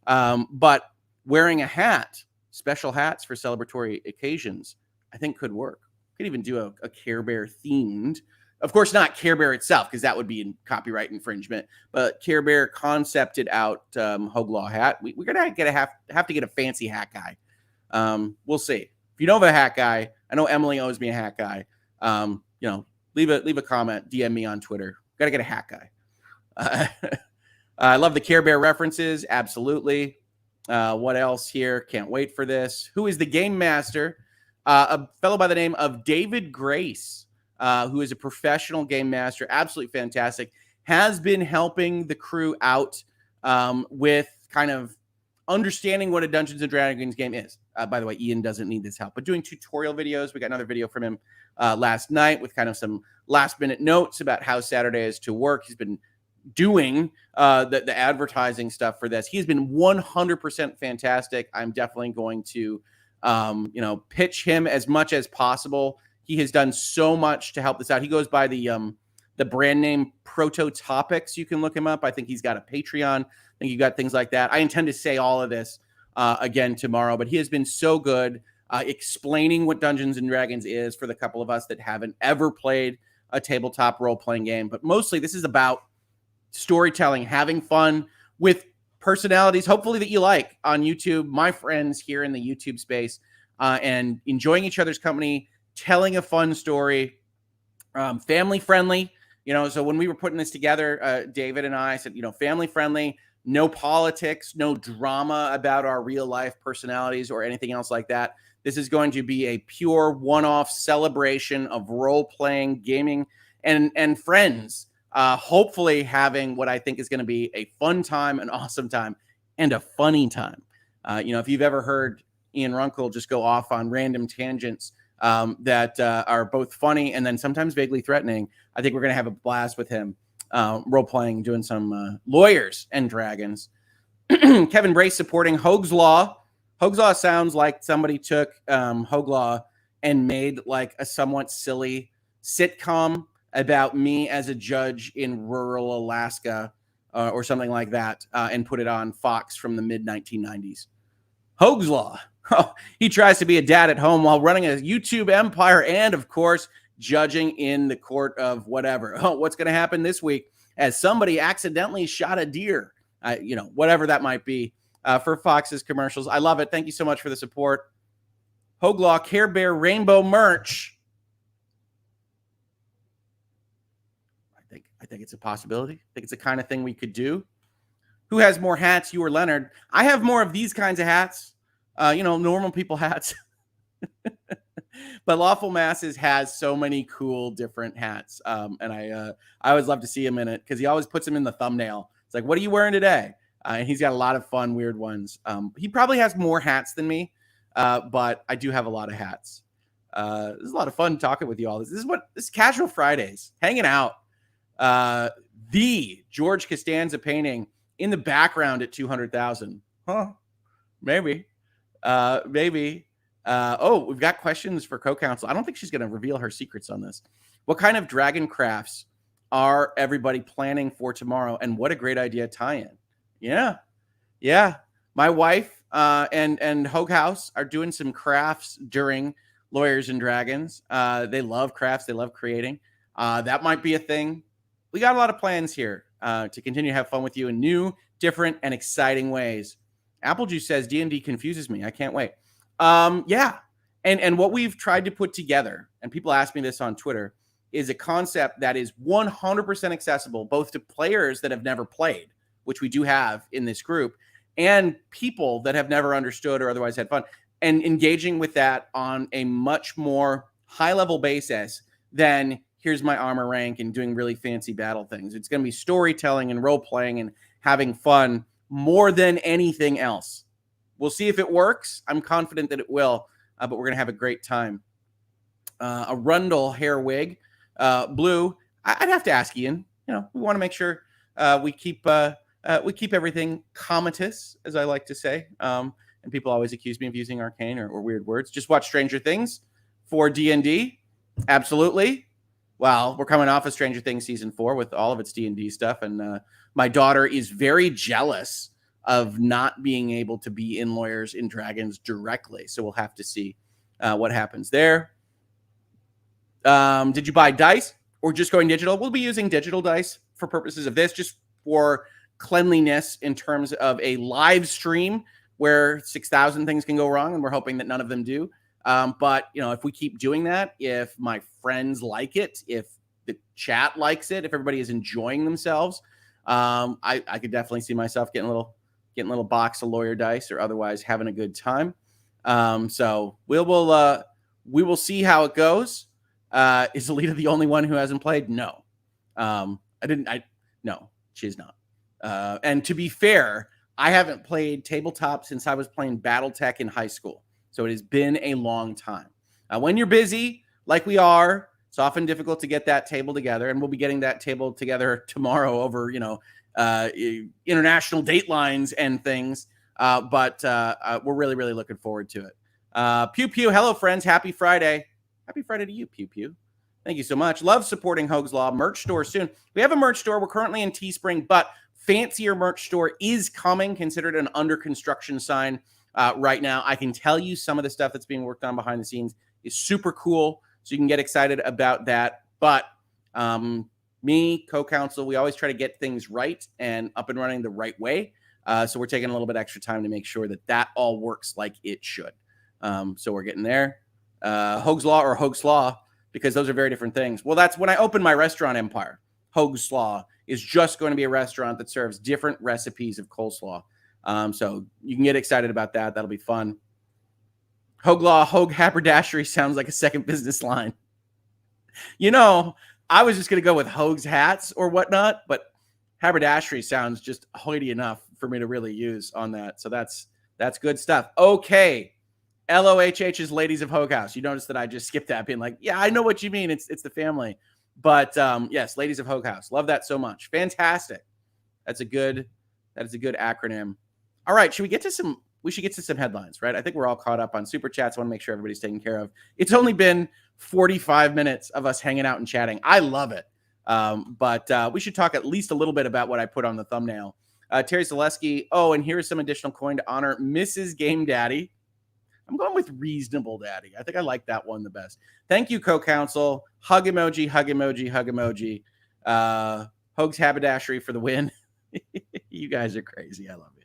But wearing a hat, special hats for celebratory occasions, I think could work. Could even do a Care Bear themed. Of course, not Care Bear itself, because that would be in copyright infringement. But Care Bear concepted out Hoeg Law hat. We're gonna have to get a fancy hat guy. We'll see. If you know of a hat guy, I know Emily owes me a hat guy. Leave a comment, DM me on Twitter. Got to get a hat guy. I love the Care Bear references. Absolutely. What else here? Can't wait for this. Who is the game master? A fellow by the name of David Grace. Who is a professional game master, absolutely fantastic, has been helping the crew out with kind of understanding what a Dungeons & Dragons game is. By the way, Ian doesn't need this help, but doing tutorial videos. We got another video from him last night with kind of some last-minute notes about how Saturday is to work. He's been doing the advertising stuff for this. He's been 100% fantastic. I'm definitely going to pitch him as much as possible. He has done so much to help this out. He goes by the brand name Prototopics. You can look him up. I think he's got a Patreon. I think you got things like that. I intend to say all of this again tomorrow, but he has been so good explaining what Dungeons and Dragons is for the couple of us that haven't ever played a tabletop role-playing game. But mostly this is about storytelling, having fun with personalities, hopefully that you like on YouTube, my friends here in the YouTube space, and enjoying each other's company, telling a fun story, family friendly. So when we were putting this together, David and I said, family friendly, no politics, no drama about our real life personalities or anything else like that. This is going to be a pure one-off celebration of role-playing, gaming, and friends. Hopefully having what I think is going to be a fun time, an awesome time, and a funny time. If you've ever heard Ian Runkle just go off on random tangents that are both funny and then sometimes vaguely threatening, I think we're going to have a blast with him role-playing, doing some lawyers and dragons. Kevin Brace supporting Hoeg's Law. Hoeg's Law sounds like somebody took Hoeg Law and made like a somewhat silly sitcom about me as a judge in rural Alaska or something like that and put it on Fox from the mid-1990s. Hoeg's Law. He tries to be a dad at home while running a YouTube empire and, of course, judging in the court of whatever. What's going to happen this week as somebody accidentally shot a deer? Whatever that might be for Fox's commercials. I love it. Thank you so much for the support. Hoeg Law Care Bear Rainbow merch. I think it's a possibility. I think it's the kind of thing we could do. Who has more hats, you or Leonard? I have more of these kinds of hats. Normal people hats. But Lawful Masses has so many cool different hats. And I always love to see him in it because he always puts him in the thumbnail. It's like, what are you wearing today? And he's got a lot of fun, weird ones. He probably has more hats than me, but I do have a lot of hats. This is a lot of fun talking with you all. This is Casual Fridays, hanging out. The George Costanza painting in the background at 200,000. Huh? Maybe. Maybe. We've got questions for co-counsel. I don't think she's going to reveal her secrets on this. What kind of dragon crafts are everybody planning for tomorrow? And what a great idea tie-in. Yeah. My wife and Hoeg House are doing some crafts during Lawyers and Dragons. They love crafts. They love creating. That might be a thing. We got a lot of plans here to continue to have fun with you in new, different, and exciting ways. Apple Juice says D&D confuses me. I can't wait. Yeah. And what we've tried to put together, and people ask me this on Twitter, is a concept that is 100% accessible, both to players that have never played, which we do have in this group, and people that have never understood or otherwise had fun, and engaging with that on a much more high-level basis than here's my armor rank and doing really fancy battle things. It's going to be storytelling and role-playing and having fun more than anything else. We'll see if it works. I'm confident that it will, but we're going to have a great time. A Rundle hair wig, blue. I'd have to ask Ian. We want to make sure we keep everything comatose, as I like to say. And people always accuse me of using arcane or weird words. Just watch Stranger Things for D&D. Absolutely. Well, we're coming off of Stranger Things season 4 with all of its D&D stuff, and my daughter is very jealous of not being able to be in Lawyers and Dragons directly. So we'll have to see what happens there. Did you buy dice or just going digital? We'll be using digital dice for purposes of this, just for cleanliness in terms of a live stream where 6,000 things can go wrong, and we're hoping that none of them do. But, if we keep doing that, if my friends like it, if the chat likes it, if everybody is enjoying themselves, I could definitely see myself getting a little box of lawyer dice or otherwise having a good time. So we will see how it goes. Is Alita the only one who hasn't played? No. No, she's not. And to be fair, I haven't played tabletop since I was playing BattleTech in high school. So it has been a long time. When you're busy, like we are, it's often difficult to get that table together, and we'll be getting that table together tomorrow over, international datelines and things. But we're really, really looking forward to it. Pew Pew, hello friends, happy Friday. Happy Friday to you, Pew Pew. Thank you so much. Love supporting Hoeg's Law. Merch store soon. We have a merch store. We're currently in Teespring, but fancier merch store is coming, considered an under construction sign right now. I can tell you some of the stuff that's being worked on behind the scenes is super cool, so you can get excited about that. But me, co-counsel, we always try to get things right and up and running the right way. So we're taking a little bit extra time to make sure that all works like it should. So we're getting there. Hoeg's Law or Hoeg's Law, because those are very different things. Well, that's when I opened my restaurant empire. Hoeg's Law is just going to be a restaurant that serves different recipes of coleslaw. So you can get excited about that. That'll be fun. Hoeg Law, Hoeg Haberdashery sounds like a second business line. I was just going to go with Hoeg's hats or whatnot, but haberdashery sounds just hoity enough for me to really use on that. So that's good stuff. Okay. LOHH is Ladies of Hoeg House. You notice that I just skipped that, being like, yeah, I know what you mean. It's the family. But yes, Ladies of Hoeg House. Love that so much. Fantastic. That is a good acronym. All right, we should get to some headlines, right? I think we're all caught up on super chats. I want to make sure everybody's taken care of. It's only been 45 minutes of us hanging out and chatting. I love it. But we should talk at least a little bit about what I put on the thumbnail. Terry Zaleski. Oh, and here's some additional coin to honor Mrs. Game Daddy. I'm going with Reasonable Daddy. I think I like that one the best. Thank you, co-counsel. Hug emoji, hug emoji, hug emoji. Hoeg's Haberdashery for the win. You guys are crazy. I love you.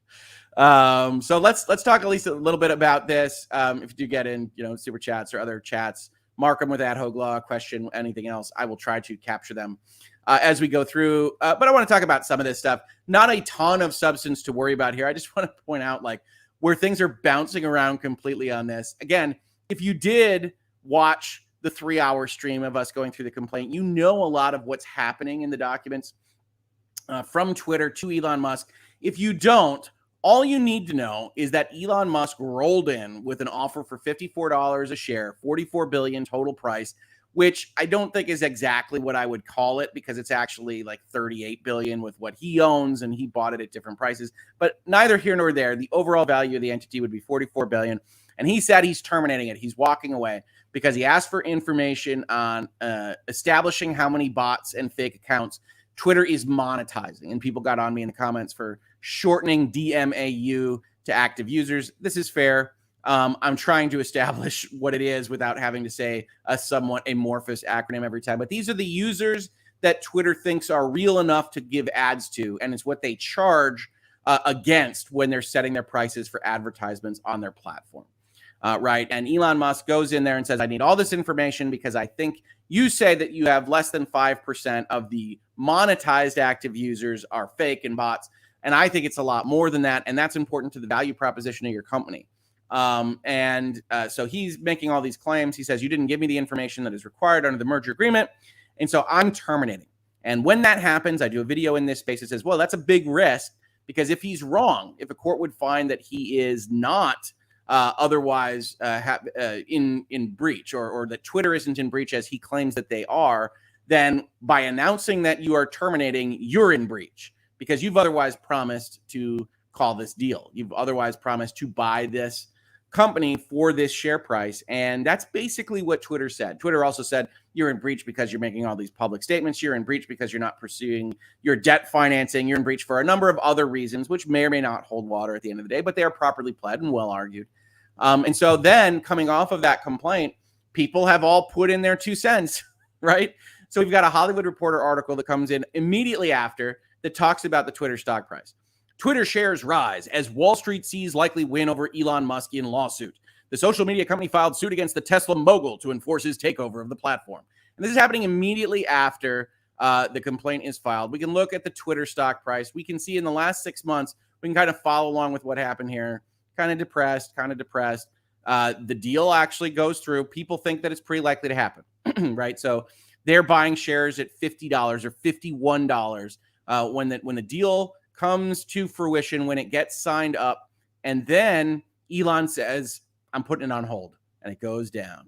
So let's talk at least a little bit about this. If you do get in, super chats or other chats, mark them with @Hoeg Law, question, anything else. I will try to capture them as we go through. But I want to talk about some of this stuff. Not a ton of substance to worry about here. I just want to point out where things are bouncing around completely on this. Again, if you did watch the 3-hour stream of us going through the complaint, you know a lot of what's happening in the documents from Twitter to Elon Musk. If you don't, all you need to know is that Elon Musk rolled in with an offer for $54 a share, $44 billion total price, which I don't think is exactly what I would call it, because it's actually like $38 billion with what he owns, and he bought it at different prices. But neither here nor there. The overall value of the entity would be $44 billion. And he said he's terminating it. He's walking away because he asked for information on establishing how many bots and fake accounts Twitter is monetizing. And people got on me in the comments for shortening DMAU to active users. This is fair. I'm trying to establish what it is without having to say a somewhat amorphous acronym every time. But these are the users that Twitter thinks are real enough to give ads to, and it's what they charge against when they're setting their prices for advertisements on their platform. Right. And Elon Musk goes in there and says, I need all this information because I think you say that you have less than 5% of the monetized active users are fake and bots. And I think it's a lot more than that. And that's important to the value proposition of your company. So he's making all these claims. He says, you didn't give me the information that is required under the merger agreement. And so I'm terminating. And when that happens, I do a video in this space that says, well, that's a big risk, because if he's wrong, if a court would find that he is not otherwise in breach, or that Twitter isn't in breach as he claims that they are, then by announcing that you are terminating, you're in breach, because you've otherwise promised to call this deal. You've otherwise promised to buy this company for this share price. And that's basically what Twitter said. Twitter also said you're in breach because you're making all these public statements. You're in breach because you're not pursuing your debt financing. You're in breach for a number of other reasons, which may or may not hold water at the end of the day, but they are properly pled and well argued. And so then coming off of that complaint, people have all put in their 2 cents, right? So we've got a Hollywood Reporter article that comes in immediately after that talks about the Twitter stock price. Twitter shares rise as Wall Street sees likely win over Elon Musk in lawsuit. The social media company filed suit against the Tesla mogul to enforce his takeover of the platform. And this is happening immediately after the complaint is filed. We can look at the Twitter stock price. We can see in the last 6 months, we can kind of follow along with what happened here. Kind of depressed. The deal actually goes through. People think that it's pretty likely to happen, right? So they're buying shares at $50 or $51 when the deal comes to fruition, when it gets signed up, and then Elon says, I'm putting it on hold, and it goes down.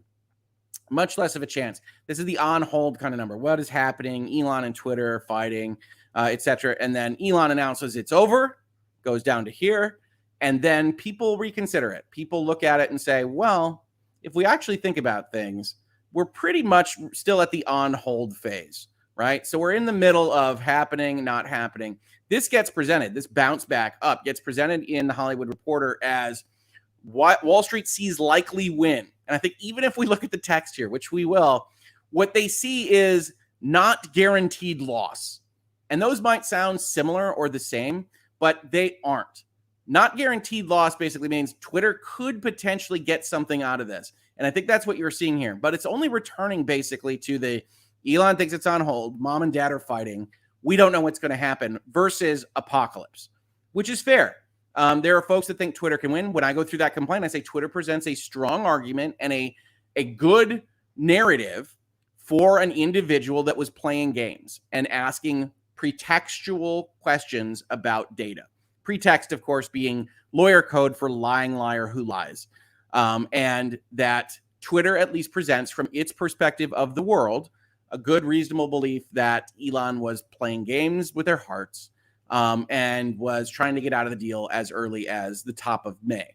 Much less of a chance. This is the on hold kind of number. What is happening? Elon and Twitter are fighting, etc. And then Elon announces it's over, goes down to here, and then people reconsider it. People look at it and say, well, if we actually think about things, we're pretty much still at the on hold phase, right? So we're in the middle of happening, not happening. This gets presented, this bounce back up gets presented in the Hollywood Reporter as what Wall Street sees likely win. And I think even if we look at the text here, which we will, what they see is not guaranteed loss. And those might sound similar or the same, but they aren't. Not guaranteed loss basically means Twitter could potentially get something out of this. And I think that's what you're seeing here. But it's only returning basically to the Elon thinks it's on hold, mom and dad are fighting, we don't know what's going to happen, versus apocalypse, which is fair. There are folks that think Twitter can win. When I go through that complaint, I say Twitter presents a strong argument and a good narrative for an individual that was playing games and asking pretextual questions about data. Pretext, of course, being lawyer code for lying liar who lies. And that Twitter at least presents from its perspective of the world a good, reasonable belief that Elon was playing games with their hearts and was trying to get out of the deal as early as the top of May,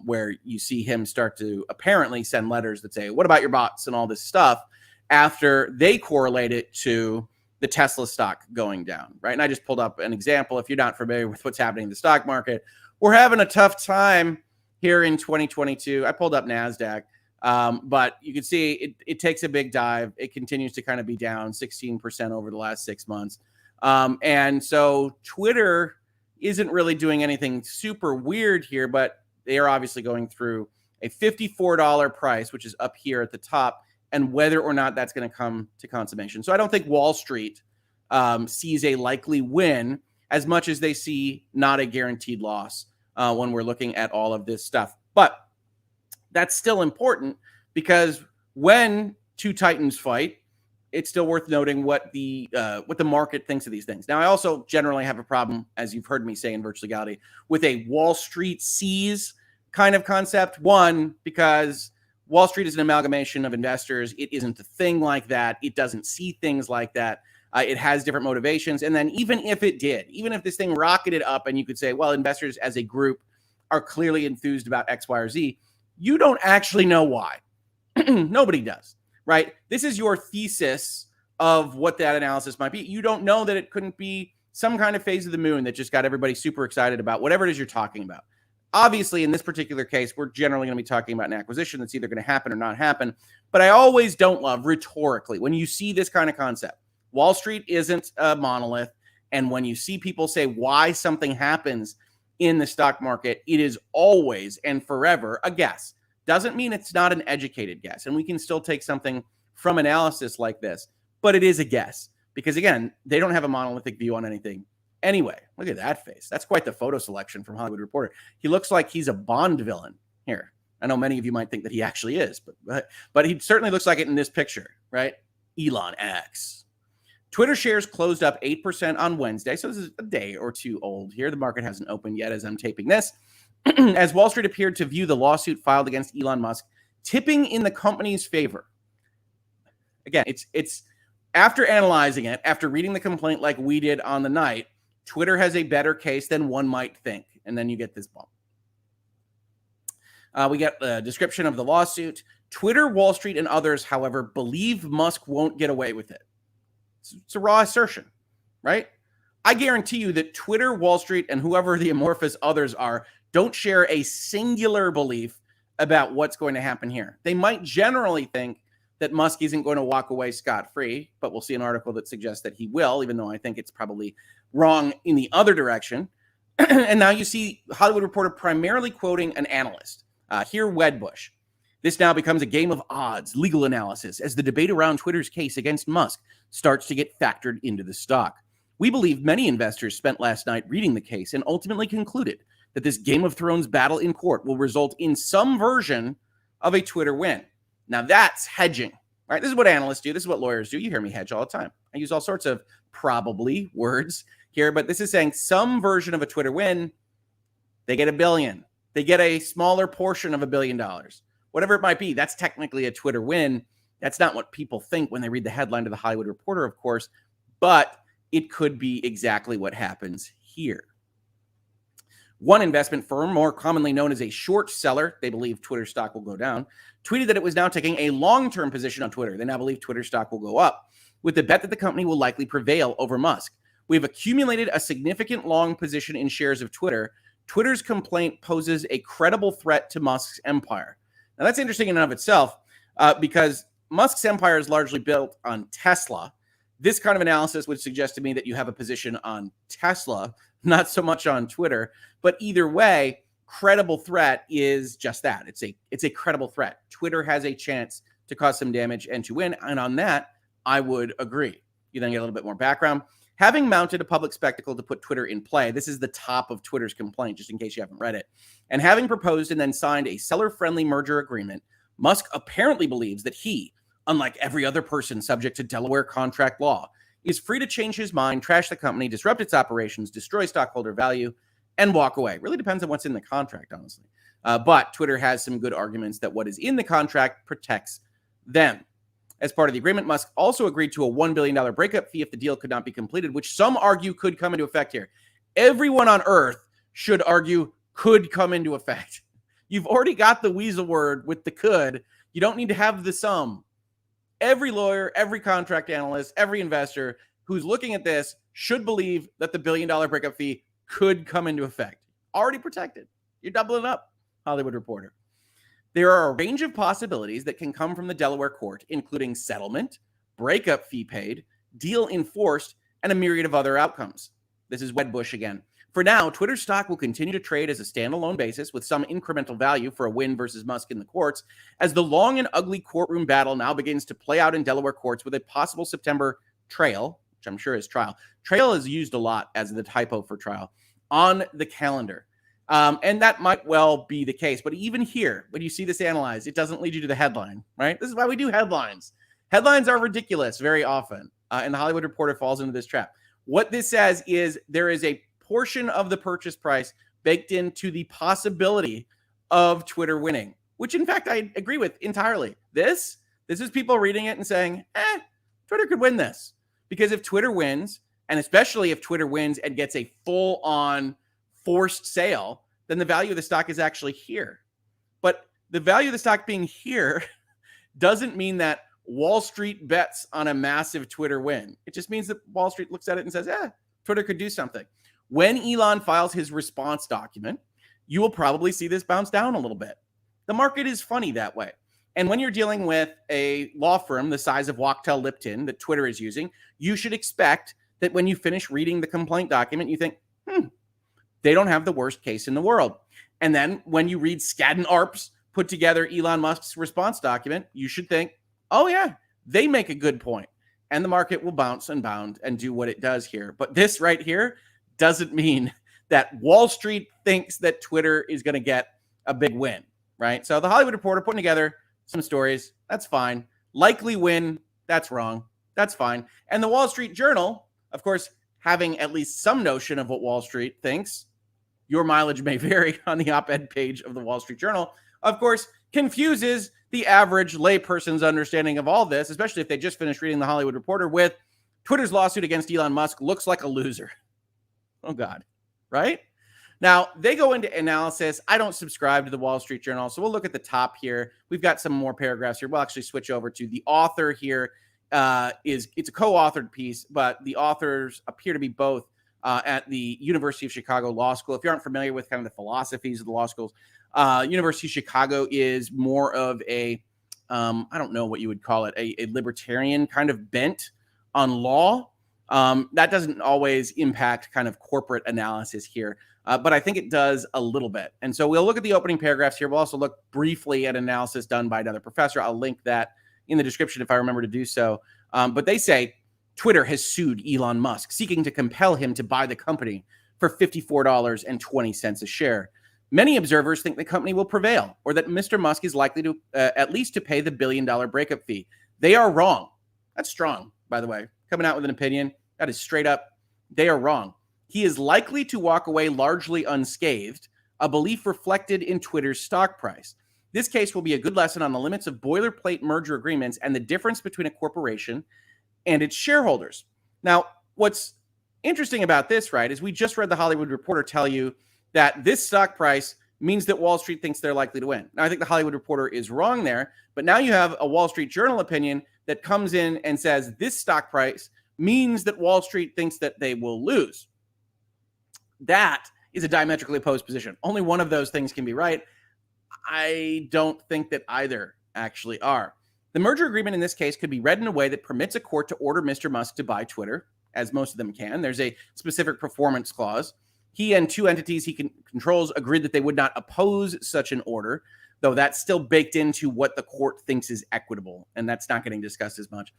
where you see him start to apparently send letters that say, what about your bots and all this stuff, after they correlate it to the Tesla stock going down, right? And I just pulled up an example. If you're not familiar with what's happening in the stock market, we're having a tough time here in 2022. I pulled up NASDAQ. But you can see it takes a big dive. It continues to kind of be down 16% over the last 6 months. And so Twitter isn't really doing anything super weird here, but they are obviously going through a $54 price, which is up here at the top, and whether or not that's going to come to consummation. So I don't think Wall Street sees a likely win as much as they see not a guaranteed loss when we're looking at all of this stuff. But that's still important, because when two titans fight, it's still worth noting what the market thinks of these things. Now, I also generally have a problem, as you've heard me say in Virtual Legality, with a Wall Street sees kind of concept. One, because Wall Street is an amalgamation of investors. It isn't a thing like that. It doesn't see things like that. It has different motivations. And then even if it did, even if this thing rocketed up and you could say, well, investors as a group are clearly enthused about X, Y, or Z, you don't actually know why. Nobody does, right? This is your thesis of what that analysis might be. You don't know that it couldn't be some kind of phase of the moon that just got everybody super excited about whatever it is you're talking about. Obviously, in this particular case, we're generally going to be talking about an acquisition that's either going to happen or not happen. But I always don't love rhetorically when you see this kind of concept. Wall Street isn't a monolith. And when you see people say why something happens in the stock market, it is always and forever a guess. Doesn't mean it's not an educated guess. And we can still take something from analysis like this, but it is a guess. Because again, they don't have a monolithic view on anything. Anyway, look at that face. That's quite the photo selection from Hollywood Reporter. He looks like he's a Bond villain here. I know many of you might think that he actually is, but he certainly looks like it in this picture, right? Elon X. Twitter shares closed up 8% on Wednesday, so this is a day or two old here. The market hasn't opened yet as I'm taping this. As Wall Street appeared to view the lawsuit filed against Elon Musk tipping in the company's favor. Again, it's after analyzing it, after reading the complaint like we did on the night, Twitter has a better case than one might think. And then you get this bump. We get the description of the lawsuit. Twitter, Wall Street, and others, however, believe Musk won't get away with it. It's a raw assertion, right? I guarantee you that Twitter, Wall Street, and whoever the amorphous others are don't share a singular belief about what's going to happen here. They might generally think that Musk isn't going to walk away scot-free, but we'll see an article that suggests that he will, even though I think it's probably wrong in the other direction. And now you see Hollywood Reporter primarily quoting an analyst. Here, Wedbush. This now becomes a game of odds, legal analysis, as the debate around Twitter's case against Musk starts to get factored into the stock. We believe many investors spent last night reading the case and ultimately concluded that this Game of Thrones battle in court will result in some version of a Twitter win. Now that's hedging, right? This is what analysts do. This is what lawyers do. You hear me hedge all the time. I use all sorts of probably words here, but this is saying some version of a Twitter win. They get $1 billion. They get a smaller portion of $1 billion. Whatever it might be, that's technically a Twitter win. That's not what people think when they read the headline to the Hollywood Reporter, of course, but it could be exactly what happens here. One investment firm, more commonly known as a short seller, they believe Twitter stock will go down, tweeted that it was now taking a long-term position on Twitter. They now believe Twitter stock will go up, with the bet that the company will likely prevail over Musk. We've accumulated a significant long position in shares of Twitter. Twitter's complaint poses a credible threat to Musk's empire. Now, that's interesting in and of itself because Musk's empire is largely built on Tesla. This kind of analysis would suggest to me that you have a position on Tesla, not so much on Twitter. But either way, credible threat is just that. It's a credible threat. Twitter has a chance to cause some damage and to win. And on that, I would agree. You then get a little bit more background. Having mounted a public spectacle to put Twitter in play, this is the top of Twitter's complaint, just in case you haven't read it, and having proposed and then signed a seller-friendly merger agreement, Musk apparently believes that he, unlike every other person subject to Delaware contract law, is free to change his mind, trash the company, disrupt its operations, destroy stockholder value, and walk away. It really depends on what's in the contract, honestly. But Twitter has some good arguments that what is in the contract protects them. As part of the agreement, Musk also agreed to a $1 billion breakup fee if the deal could not be completed, which some argue could come into effect here. Everyone on earth should argue could come into effect. You've already got the weasel word with the could. You don't need to have the some. Every lawyer, every contract analyst, every investor who's looking at this should believe that the $1 billion breakup fee could come into effect. Already protected. You're doubling up, Hollywood Reporter. There are a range of possibilities that can come from the Delaware court, including settlement, breakup fee paid, deal enforced, and a myriad of other outcomes. This is Wedbush again. For now, Twitter stock will continue to trade as a standalone basis with some incremental value for a win versus Musk in the courts, as the long and ugly courtroom battle now begins to play out in Delaware courts with a possible September trial, which I'm sure is trial. Trail is used a lot as the typo for trial, on the calendar. And that might well be the case. But even here, when you see this analyzed, it doesn't lead you to the headline, right? This is why we do headlines. Headlines are ridiculous very often, and the Hollywood Reporter falls into this trap. What this says is there is a portion of the purchase price baked into the possibility of Twitter winning, which in fact I agree with entirely. This is people reading it and saying, Twitter could win this. Because if Twitter wins, and especially if Twitter wins and gets a full-on forced sale, then the value of the stock is actually here. But the value of the stock being here doesn't mean that Wall Street bets on a massive Twitter win. It just means that Wall Street looks at it and says, Twitter could do something. When Elon files his response document, you will probably see this bounce down a little bit. The market is funny that way. And when you're dealing with a law firm the size of Wachtell Lipton that Twitter is using, you should expect that when you finish reading the complaint document, you think, they don't have the worst case in the world. And then when you read Skadden Arps put together Elon Musk's response document, you should think, oh yeah, they make a good point. And the market will bounce and bound and do what it does here. But this right here doesn't mean that Wall Street thinks that Twitter is going to get a big win, right? So the Hollywood Reporter putting together some stories, that's fine. Likely win, that's wrong. That's fine. And the Wall Street Journal, of course, having at least some notion of what Wall Street thinks, your mileage may vary on the op-ed page of the Wall Street Journal, of course, confuses the average layperson's understanding of all this, especially if they just finished reading the Hollywood Reporter with Twitter's lawsuit against Elon Musk looks like a loser. Oh, God. Right? Now, they go into analysis. I don't subscribe to the Wall Street Journal, so we'll look at the top here. We've got some more paragraphs here. We'll actually switch over to the author here. It's a co-authored piece, but the authors appear to be both at the University of Chicago Law School. If you aren't familiar with kind of the philosophies of the law schools, University of Chicago is more of a, I don't know what you would call it, a libertarian kind of bent on law. That doesn't always impact kind of corporate analysis here, but I think it does a little bit. And so we'll look at the opening paragraphs here. We'll also look briefly at analysis done by another professor. I'll link that in the description if I remember to do so. But they say Twitter has sued Elon Musk, seeking to compel him to buy the company for $54.20 a share. Many observers think the company will prevail, or that Mr. Musk is likely to at least to pay the $1 billion breakup fee. They are wrong. That's strong, by the way. Coming out with an opinion, that is straight up, they are wrong. He is likely to walk away largely unscathed, a belief reflected in Twitter's stock price. This case will be a good lesson on the limits of boilerplate merger agreements and the difference between a corporation and its shareholders. Now, what's interesting about this, right, is we just read the Hollywood Reporter tell you that this stock price means that Wall Street thinks they're likely to win. Now, I think the Hollywood Reporter is wrong there, but now you have a Wall Street Journal opinion that comes in and says this stock price means that Wall Street thinks that they will lose. That is a diametrically opposed position. Only one of those things can be right. I don't think that either actually are. The merger agreement in this case could be read in a way that permits a court to order Mr. Musk to buy Twitter, as most of them can. There's a specific performance clause. He and two entities he controls agreed that they would not oppose such an order, though that's still baked into what the court thinks is equitable, and that's not getting discussed as much.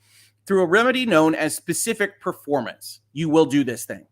Through a remedy known as specific performance, you will do this thing.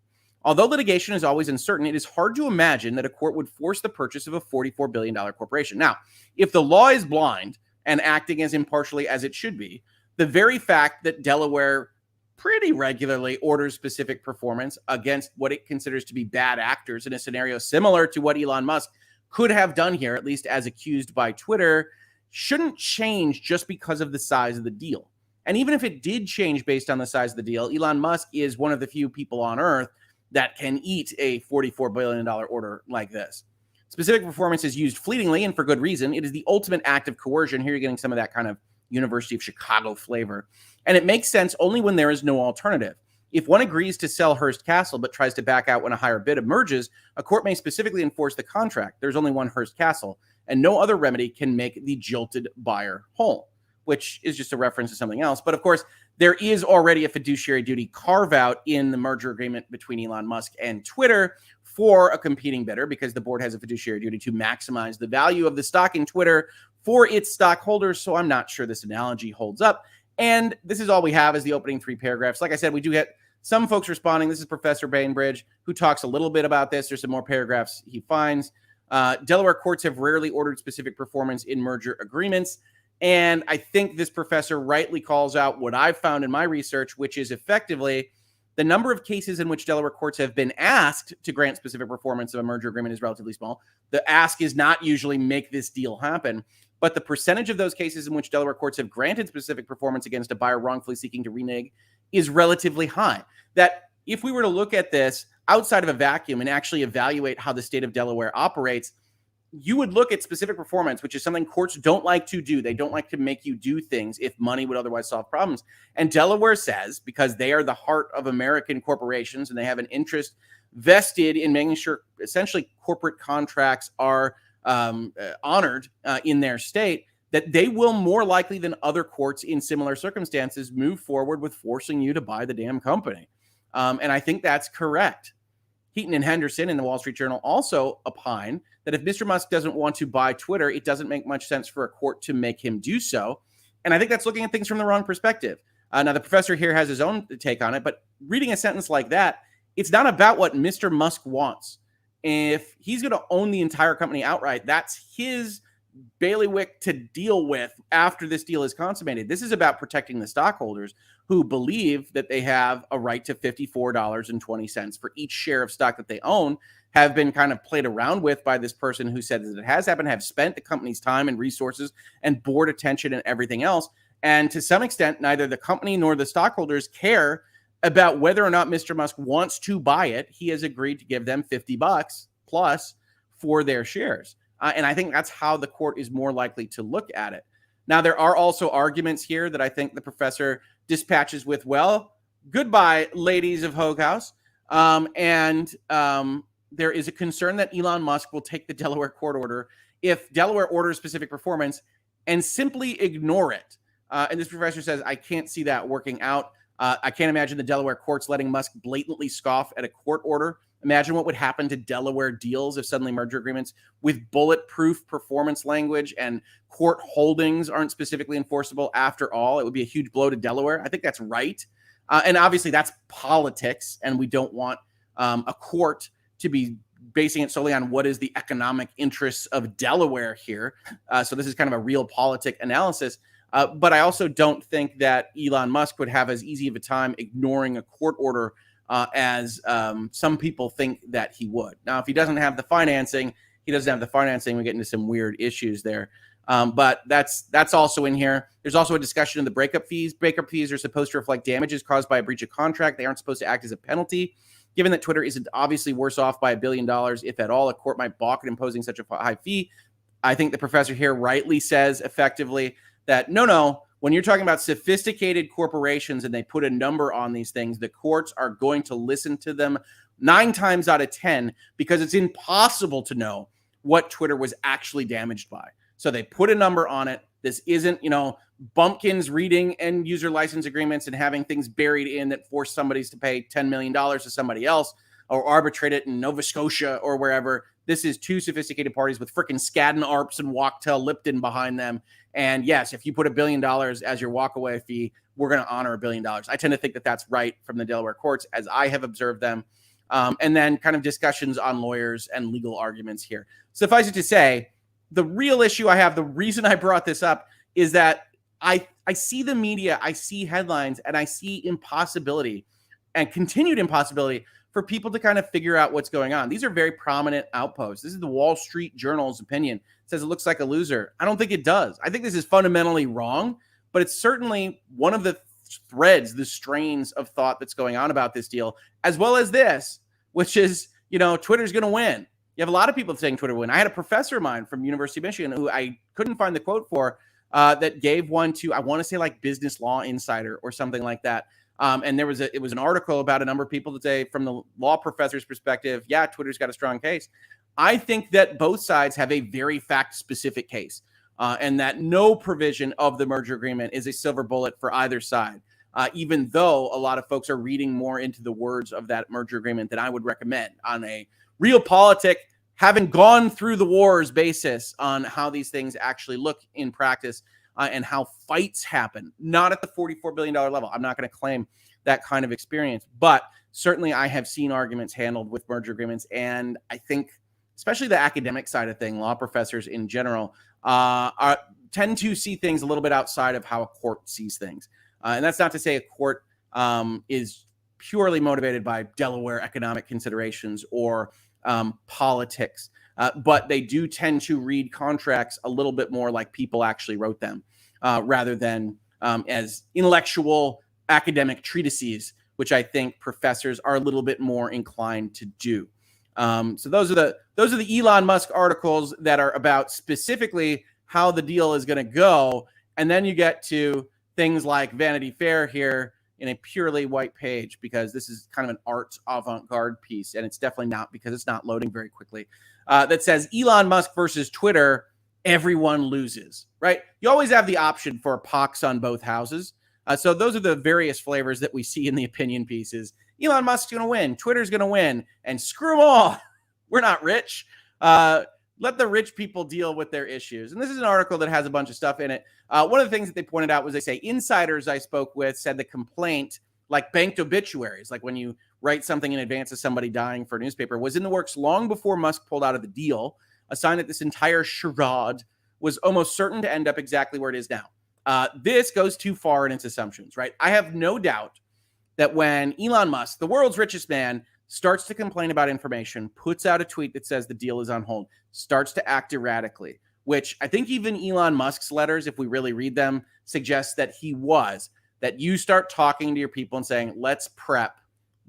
Although litigation is always uncertain, it is hard to imagine that a court would force the purchase of a $44 billion corporation. Now, if the law is blind and acting as impartially as it should be, the very fact that Delaware pretty regularly orders specific performance against what it considers to be bad actors in a scenario similar to what Elon Musk could have done here, at least as accused by Twitter, shouldn't change just because of the size of the deal. And even if it did change based on the size of the deal, Elon Musk is one of the few people on earth that can eat a $44 billion order like this. Specific performance is used fleetingly and for good reason. It is the ultimate act of coercion. Here you're getting some of that kind of University of Chicago flavor. And it makes sense only when there is no alternative. If one agrees to sell Hearst Castle but tries to back out when a higher bid emerges, a court may specifically enforce the contract. There's only one Hearst Castle, and no other remedy can make the jilted buyer whole, which is just a reference to something else. But of course, there is already a fiduciary duty carve-out in the merger agreement between Elon Musk and Twitter for a competing bidder, because the board has a fiduciary duty to maximize the value of the stock in Twitter for its stockholders. So I'm not sure this analogy holds up. And this is all we have is the opening three paragraphs. Like I said, we do get some folks responding. This is Professor Bainbridge, who talks a little bit about this. There's some more paragraphs he finds. Delaware courts have rarely ordered specific performance in merger agreements. And I think this professor rightly calls out what I've found in my research, which is effectively the number of cases in which Delaware courts have been asked to grant specific performance of a merger agreement is relatively small. The ask is not usually make this deal happen, but the percentage of those cases in which Delaware courts have granted specific performance against a buyer wrongfully seeking to renege is relatively high. That if we were to look at this outside of a vacuum and actually evaluate how the state of Delaware operates, you would look at specific performance, which is something courts don't like to do. They don't like to make you do things if money would otherwise solve problems. And Delaware says, because they are the heart of American corporations and they have an interest vested in making sure essentially corporate contracts are honored in their state, that they will more likely than other courts in similar circumstances move forward with forcing you to buy the damn company. And I think that's correct. Heaton and Henderson in the Wall Street Journal also opine that if Mr. Musk doesn't want to buy Twitter, it doesn't make much sense for a court to make him do so. And I think that's looking at things from the wrong perspective. Now, the professor here has his own take on it, but reading a sentence like that, it's not about what Mr. Musk wants. If he's going to own the entire company outright, that's his bailiwick to deal with after this deal is consummated. This is about protecting the stockholders who believe that they have a right to $54.20 for each share of stock that they own, have been kind of played around with by this person who said that it has happened, have spent the company's time and resources and board attention and everything else. And to some extent, neither the company nor the stockholders care about whether or not Mr. Musk wants to buy it. He has agreed to give them $50 plus for their shares. And I think that's how the court is more likely to look at it. Now, there are also arguments here that I think the professor dispatches with, well, goodbye, ladies of Hoeg House. There is a concern that Elon Musk will take the Delaware court order if Delaware orders specific performance and simply ignore it. And this professor says, I can't see that working out. I can't imagine the Delaware courts letting Musk blatantly scoff at a court order. Imagine what would happen to Delaware deals if suddenly merger agreements with bulletproof performance language and court holdings aren't specifically enforceable after all. It would be a huge blow to Delaware. I think that's right. And obviously that's politics, and we don't want a court to be basing it solely on what is the economic interests of Delaware here. So this is kind of a real politic analysis. But I also don't think that Elon Musk would have as easy of a time ignoring a court order as some people think that he would. Now, if he doesn't have the financing, he doesn't have the financing. We get into some weird issues there. But that's also in here. There's also a discussion of the breakup fees. Breakup fees are supposed to reflect damages caused by a breach of contract. They aren't supposed to act as a penalty. Given that Twitter isn't obviously worse off by $1 billion, if at all, a court might balk at imposing such a high fee. I think the professor here rightly says effectively that no, when you're talking about sophisticated corporations and they put a number on these things, the courts are going to listen to them 9 times out of 10 because it's impossible to know what Twitter was actually damaged by. So they put a number on it. This isn't, bumpkins reading end user license agreements and having things buried in that force somebody to pay $10 million to somebody else or arbitrate it in Nova Scotia or wherever. This is 2 sophisticated parties with freaking Skadden Arps and Wachtell Lipton behind them. And yes, if you put $1 billion as your walkaway fee, we're going to honor $1 billion. I tend to think that that's right from the Delaware courts as I have observed them. And then kind of discussions on lawyers and legal arguments here. Suffice it to say, the real issue I have, the reason I brought this up is that I see the media, I see headlines, and I see impossibility and continued impossibility for people to kind of figure out what's going on. These are very prominent outposts. This is the Wall Street Journal's opinion. It says it looks like a loser. I don't think it does. I think this is fundamentally wrong, but it's certainly one of the threads, the strains of thought that's going on about this deal, as well as this, which is, Twitter's going to win. You have a lot of people saying Twitter will win. I had a professor of mine from University of Michigan who I couldn't find the quote for that gave one to, I want to say like Business Law Insider or something like that. And it was an article about a number of people that say from the law professor's perspective, yeah, Twitter's got a strong case. I think that both sides have a very fact-specific case and that no provision of the merger agreement is a silver bullet for either side, even though a lot of folks are reading more into the words of that merger agreement than I would recommend on a real politic, having gone through the wars basis on how these things actually look in practice and how fights happen, not at the $44 billion level. I'm not going to claim that kind of experience, but certainly I have seen arguments handled with merger agreements. And I think especially the academic side of thing, law professors in general, tend to see things a little bit outside of how a court sees things. And that's not to say a court is purely motivated by Delaware economic considerations or politics, but they do tend to read contracts a little bit more like people actually wrote them, rather than as intellectual academic treatises, which I think professors are a little bit more inclined to do. So those are the Elon Musk articles that are about specifically how the deal is going to go. And then you get to things like Vanity Fair here in a purely white page, because this is kind of an art avant-garde piece, and it's definitely not, because it's not loading very quickly, that says Elon Musk versus Twitter, everyone loses, right? You always have the option for pox on both houses. So those are the various flavors that we see in the opinion pieces. Elon Musk's going to win, Twitter's going to win, and screw them all. We're not rich. Let the rich people deal with their issues. And this is an article that has a bunch of stuff in it. One of the things that they pointed out was, they say, insiders I spoke with said the complaint, like banked obituaries, like when you write something in advance of somebody dying for a newspaper, was in the works long before Musk pulled out of the deal, a sign that this entire charade was almost certain to end up exactly where it is now. This goes too far in its assumptions, right? I have no doubt that when Elon Musk, the world's richest man, starts to complain about information, puts out a tweet that says the deal is on hold, starts to act erratically, which I think even Elon Musk's letters, if we really read them, suggest that he was, that you start talking to your people and saying, let's prep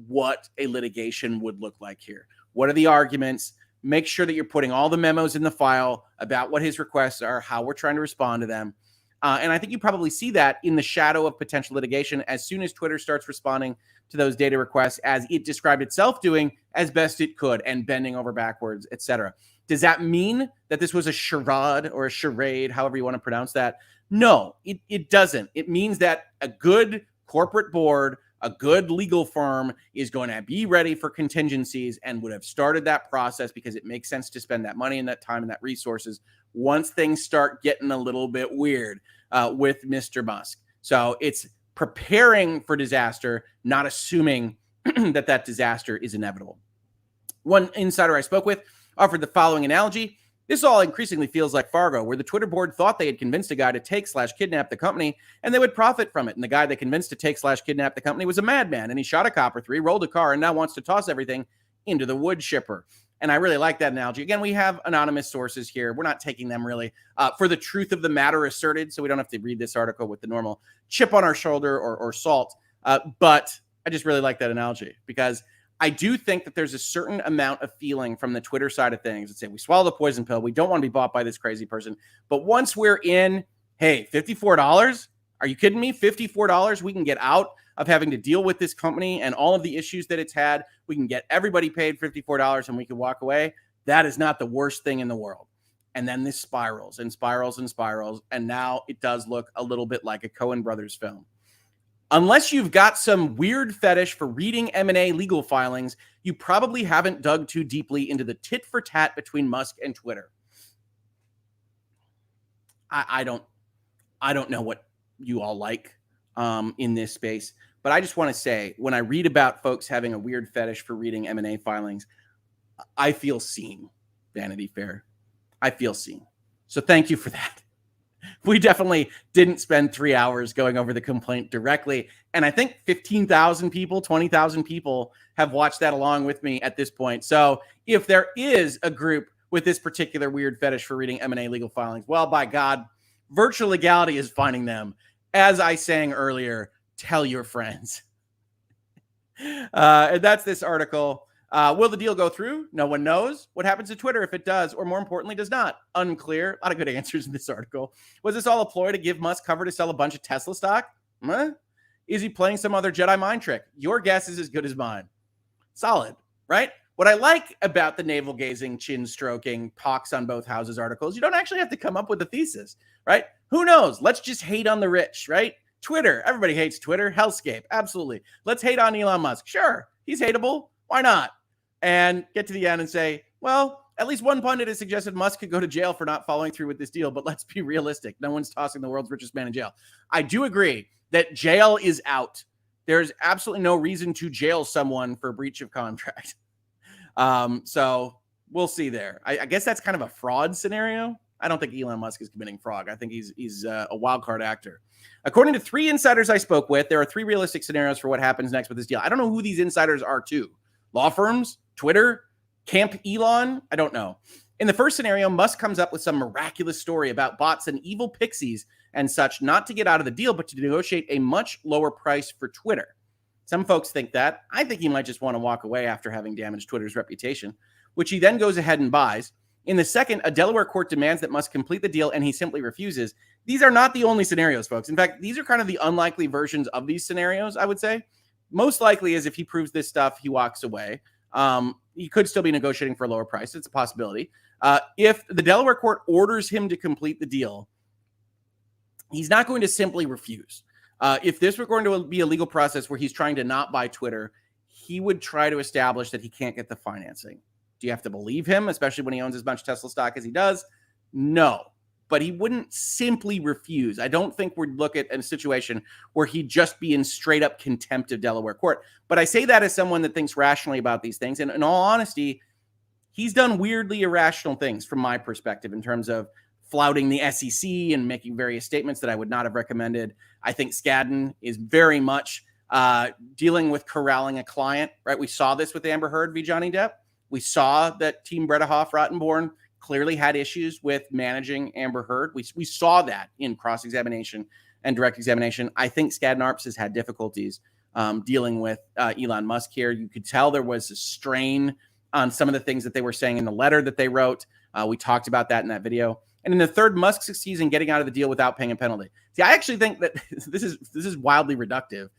what a litigation would look like here. What are the arguments? Make sure that you're putting all the memos in the file about what his requests are, how we're trying to respond to them. And I think you probably see that in the shadow of potential litigation as soon as Twitter starts responding to those data requests, as it described itself doing as best it could and bending over backwards, etc. Does that mean that this was a charade or a charade, however you want to pronounce that? No, it doesn't. It means that a good corporate board, a good legal firm is going to be ready for contingencies and would have started that process, because it makes sense to spend that money and that time and that resources once things start getting a little bit weird with Mr. Musk. So it's preparing for disaster, not assuming that disaster is inevitable. One insider I spoke with offered the following analogy. This all increasingly feels like Fargo, where the Twitter board thought they had convinced a guy to take/kidnap the company and they would profit from it. And the guy they convinced to take/kidnap the company was a madman, and he shot a cop or three, rolled a car, and now wants to toss everything into the wood chipper. And I really like that analogy. Again, we have anonymous sources here. We're not taking them really for the truth of the matter asserted, so we don't have to read this article with the normal chip on our shoulder or salt. But I just really like that analogy, because I do think that there's a certain amount of feeling from the Twitter side of things that say we swallow the poison pill. We don't want to be bought by this crazy person. But once we're in, hey, $54? Are you kidding me? $54? We can get out of having to deal with this company and all of the issues that it's had. We can get everybody paid $54 and we can walk away. That is not the worst thing in the world. And then this spirals and spirals and spirals. And now it does look a little bit like a Coen Brothers film. Unless you've got some weird fetish for reading M&A legal filings, you probably haven't dug too deeply into the tit for tat between Musk and Twitter. I don't know what you all like in this space, but I just want to say, when I read about folks having a weird fetish for reading M&A filings, I feel seen, Vanity Fair. I feel seen. So thank you for that. We definitely didn't spend 3 hours going over the complaint directly. And I think 15,000 people, 20,000 people have watched that along with me at this point. So if there is a group with this particular weird fetish for reading M&A legal filings, well, by God, virtual legality is finding them. As I sang earlier, tell your friends. And that's this article. Will the deal go through? No one knows. What happens to Twitter if it does, or more importantly, does not? Unclear. A lot of good answers in this article. Was this all a ploy to give Musk cover to sell a bunch of Tesla stock? Huh? Is he playing some other Jedi mind trick? Your guess is as good as mine. Solid, right? What I like about the navel-gazing, chin-stroking, pox on both houses articles, you don't actually have to come up with a thesis, right? Who knows? Let's just hate on the rich, right? Twitter. Everybody hates Twitter. Hellscape. Absolutely. Let's hate on Elon Musk. Sure. He's hateable. Why not? And get to the end and say, well, at least one pundit has suggested Musk could go to jail for not following through with this deal, but let's be realistic. No one's tossing the world's richest man in jail. I do agree that jail is out. There's absolutely no reason to jail someone for breach of contract. So we'll see there. I guess that's kind of a fraud scenario. I don't think Elon Musk is committing fraud. I think he's a wild card actor. According to 3 insiders I spoke with, there are 3 realistic scenarios for what happens next with this deal. I don't know who these insiders are too. Law firms, Twitter, Camp Elon, I don't know. In the first scenario, Musk comes up with some miraculous story about bots and evil pixies and such, not to get out of the deal, but to negotiate a much lower price for Twitter. Some folks think that. I think he might just want to walk away after having damaged Twitter's reputation, which he then goes ahead and buys. In the second, a Delaware court demands that Musk complete the deal, and he simply refuses. These are not the only scenarios, folks. In fact, these are kind of the unlikely versions of these scenarios, I would say. Most likely is if he proves this stuff, he walks away. He could still be negotiating for a lower price. It's a possibility. If the Delaware court orders him to complete the deal, he's not going to simply refuse. If this were going to be a legal process where he's trying to not buy Twitter, he would try to establish that he can't get the financing. Do you have to believe him, especially when he owns as much Tesla stock as he does? No, but he wouldn't simply refuse. I don't think we'd look at a situation where he'd just be in straight up contempt of Delaware court. But I say that as someone that thinks rationally about these things. And in all honesty, he's done weirdly irrational things from my perspective in terms of flouting the SEC and making various statements that I would not have recommended. I think Skadden is very much dealing with corralling a client, right? We saw this with Amber Heard v. Johnny Depp. We saw that Team Bredehoff Rottenborn clearly had issues with managing Amber Heard. We saw that in cross-examination and direct examination. I think Skadden Arps has had difficulties dealing with Elon Musk here. You could tell there was a strain on some of the things that they were saying in the letter that they wrote. We talked about that in that video. And in the third, Musk succeeds in getting out of the deal without paying a penalty. See, I actually think that this is wildly reductive.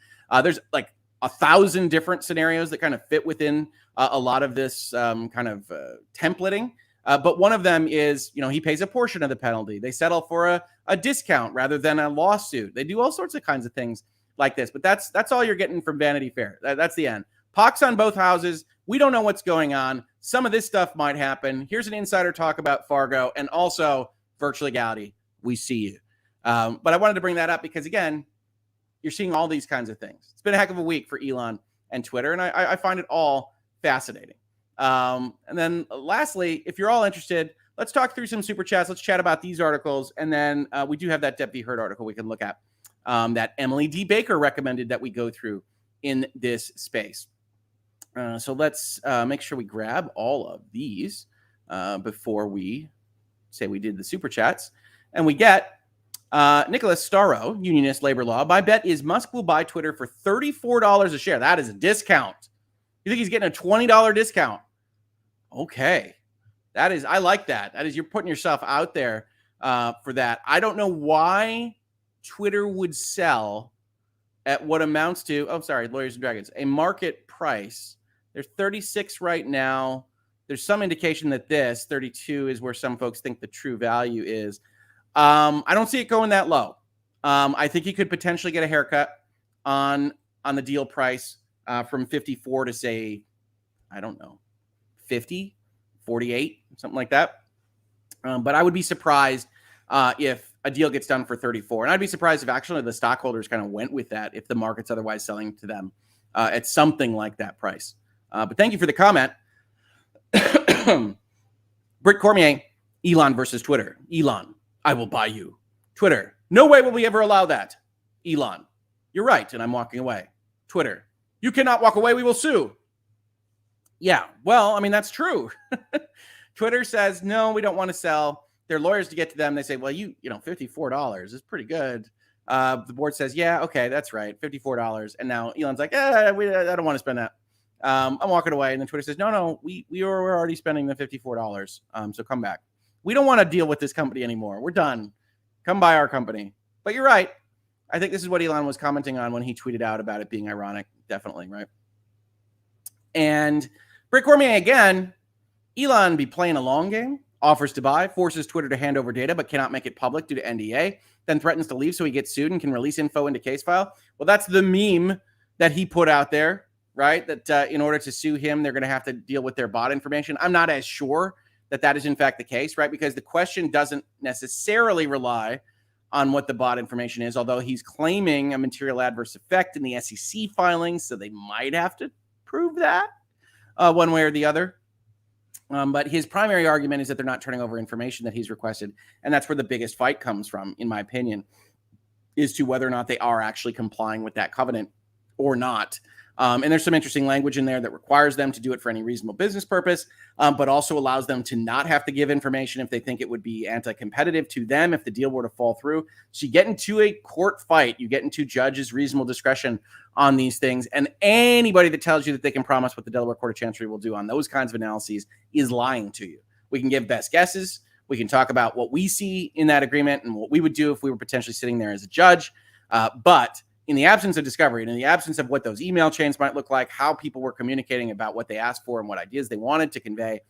There's like 1,000 different scenarios that kind of fit within a lot of this kind of templating. But one of them is, he pays a portion of the penalty. They settle for a discount rather than a lawsuit. They do all sorts of kinds of things like this. But that's all you're getting from Vanity Fair. That's the end. Pox on both houses. We don't know what's going on. Some of this stuff might happen. Here's an insider talk about Fargo and also Virtual Legality. We see you. But I wanted to bring that up because, again, you're seeing all these kinds of things. It's been a heck of a week for Elon and Twitter, and I find it all fascinating. And then lastly, if you're all interested, let's talk through some super chats. Let's chat about these articles. And then we do have that Depp v. Heard article we can look at that Emily D. Baker recommended that we go through in this space. So let's make sure we grab all of these before we say we did the super chats. And we get Nicholas Starro, unionist labor law. My bet is Musk will buy Twitter for $34 a share. That is a discount. You think he's getting a $20 discount? Okay. I like that. That is, you're putting yourself out there for that. I don't know why Twitter would sell at what amounts to, Lawyers and Dragons, a market price. There's 36 right now. There's some indication that this 32 is where some folks think the true value is. I don't see it going that low. I think he could potentially get a haircut on the deal price from 54 to, say, I don't know, 50, 48, something like that. But I would be surprised if a deal gets done for 34. And I'd be surprised if actually the stockholders kind of went with that if the market's otherwise selling to them at something like that price. But thank you for the comment. Britt Cormier, Elon versus Twitter. Elon, I will buy you. Twitter, no way will we ever allow that. Elon, you're right, and I'm walking away. Twitter, you cannot walk away, we will sue. Yeah, well, I mean, that's true. Twitter says, no, we don't want to sell. Their lawyers to get to them, they say, well, $54 is pretty good. The board says, yeah, okay, that's right, $54. And now Elon's like, I don't want to spend that. I'm walking away. And then Twitter says, no, we were already spending the $54. So come back. We don't want to deal with this company anymore. We're done. Come buy our company. But you're right. I think this is what Elon was commenting on when he tweeted out about it being ironic. Definitely, right? And Britt Cormier again, Elon be playing a long game, offers to buy, forces Twitter to hand over data, but cannot make it public due to NDA, then threatens to leave so he gets sued and can release info into case file. Well, that's the meme that he put out there, right? That in order to sue him, they're going to have to deal with their bot information. I'm not as sure that is in fact the case, right? Because the question doesn't necessarily rely on what the bot information is, although he's claiming a material adverse effect in the SEC filings, so they might have to prove that one way or the other. But his primary argument is that they're not turning over information that he's requested. And that's where the biggest fight comes from, in my opinion, is to whether or not they are actually complying with that covenant or not. And there's some interesting language in there that requires them to do it for any reasonable business purpose, but also allows them to not have to give information if they think it would be anti-competitive to them if the deal were to fall through. So you get into a court fight, you get into judges' reasonable discretion on these things, and anybody that tells you that they can promise what the Delaware Court of Chancery will do on those kinds of analyses is lying to you. We can give best guesses. We can talk about what we see in that agreement and what we would do if we were potentially sitting there as a judge. But in the absence of discovery and in the absence of what those email chains might look like, how people were communicating about what they asked for and what ideas they wanted to convey,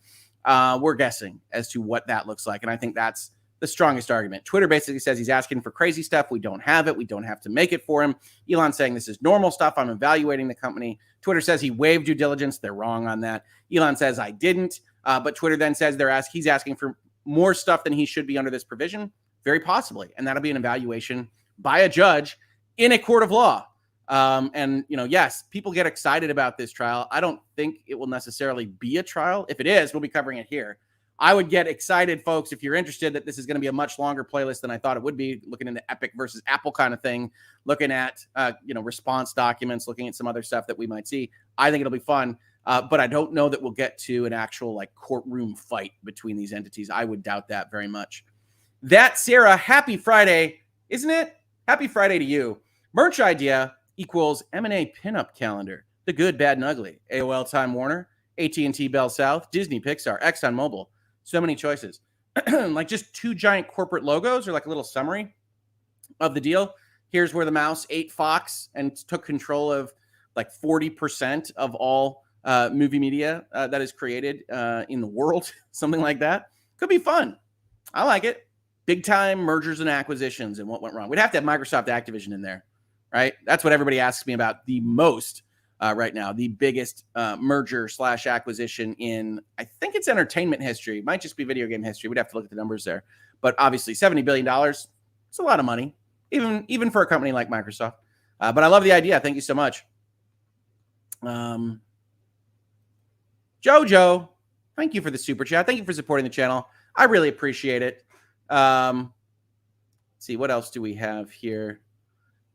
we're guessing as to what that looks like. And I think that's the strongest argument. Twitter basically says he's asking for crazy stuff. We don't have it. We don't have to make it for him. Elon saying this is normal stuff. I'm evaluating the company. Twitter says he waived due diligence. They're wrong on that. Elon says I didn't. But Twitter then says he's asking for more stuff than he should be under this provision. Very possibly. And that'll be an evaluation by a judge in a court of law. And, yes, people get excited about this trial. I don't think it will necessarily be a trial. If it is, we'll be covering it here. I would get excited, folks, if you're interested, that this is going to be a much longer playlist than I thought it would be, looking into Epic versus Apple kind of thing, looking at, response documents, looking at some other stuff that we might see. I think it'll be fun. But I don't know that we'll get to an actual courtroom fight between these entities. I would doubt that very much. That, Sarah, happy Friday, isn't it? Happy Friday to you. Merch idea equals M&A pinup calendar. The good, bad, and ugly. AOL Time Warner, AT&T Bell South, Disney Pixar, ExxonMobil. So many choices. Just two giant corporate logos or a little summary of the deal. Here's where the mouse ate Fox and took control of 40% of all movie media that is created in the world. Something like that. Could be fun. I like it. Big time mergers and acquisitions and what went wrong. We'd have to have Microsoft Activision in there, right? That's what everybody asks me about the most right now. The biggest merger/acquisition in, I think it's entertainment history. It might just be video game history. We'd have to look at the numbers there. But obviously $70 billion, it's a lot of money, even for a company like Microsoft. But I love the idea. Thank you so much. Jojo, thank you for the super chat. Thank you for supporting the channel. I really appreciate it. Let's see, what else do we have here?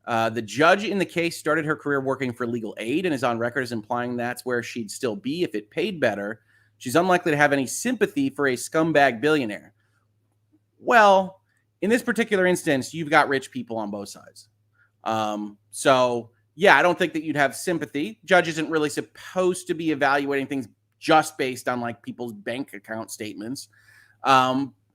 The judge in the case started her career working for legal aid and is on record as implying that's where she'd still be if it paid better. She's unlikely to have any sympathy for a scumbag billionaire. Well, in this particular instance, you've got rich people on both sides. So, yeah, I don't think that you'd have sympathy. Judge isn't really supposed to be evaluating things just based on people's bank account statements.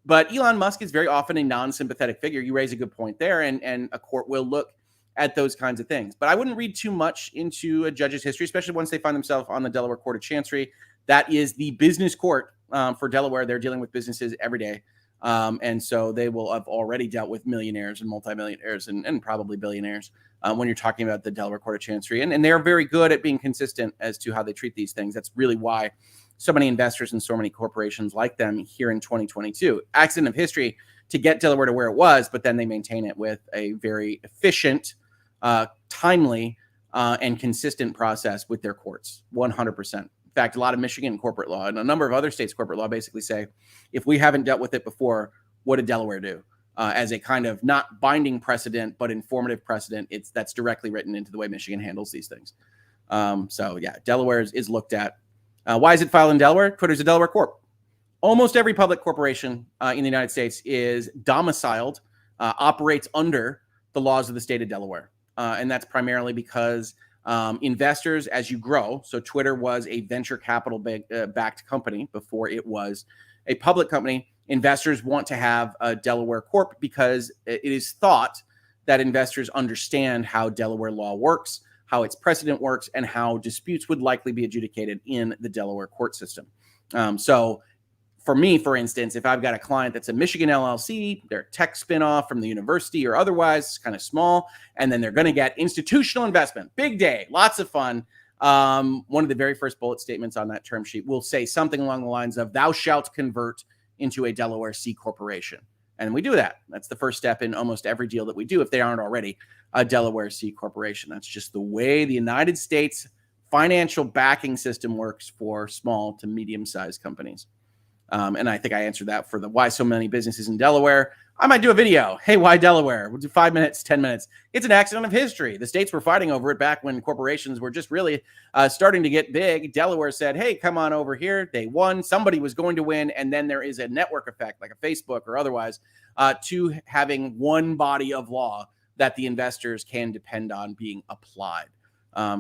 But Elon Musk is very often a non-sympathetic figure. You raise a good point there, and a court will look at those kinds of things. But I wouldn't read too much into a judge's history, especially once they find themselves on the Delaware Court of Chancery. That is the business court for Delaware. They're dealing with businesses every day. And so they will have already dealt with millionaires and multimillionaires and probably billionaires when you're talking about the Delaware Court of Chancery. And they're very good at being consistent as to how they treat these things. That's really why so many investors and so many corporations like them here in 2022. Accident of history to get Delaware to where it was, but then they maintain it with a very efficient, timely, and consistent process with their courts, 100%. In fact, a lot of Michigan corporate law and a number of other states' corporate law basically say, if we haven't dealt with it before, what did Delaware do? As a kind of not binding precedent, but informative precedent, that's directly written into the way Michigan handles these things. So yeah, Delaware is looked at. Why is it filed in Delaware? Twitter's a Delaware corp. Almost every public corporation in the United States is domiciled, operates under the laws of the state of Delaware. And that's primarily because investors, as you grow, so Twitter was a venture capital backed company before it was a public company. Investors want to have a Delaware corp because it is thought that investors understand how Delaware law works, how its precedent works, and how disputes would likely be adjudicated in the Delaware court system. So for me, for instance, if I've got a client that's a Michigan LLC, they're a tech spinoff from the university or otherwise, kind of small, and then they're going to get institutional investment, big day, lots of fun. One of the very first bullet statements on that term sheet will say something along the lines of, thou shalt convert into a Delaware C corporation. And we do that. That's the first step in almost every deal that we do, if they aren't already a Delaware C corporation. That's just the way the United States financial backing system works for small to medium-sized companies. And I think I answered that for the why so many businesses in Delaware. I might do a video. Hey, why Delaware? We'll do 5 minutes, 10 minutes. It's an accident of history. The states were fighting over it back when corporations were just really starting to get big. Delaware said, hey, come on over here. They won. Somebody was going to win. And then there is a network effect, like a Facebook or otherwise, to having one body of law that the investors can depend on being applied.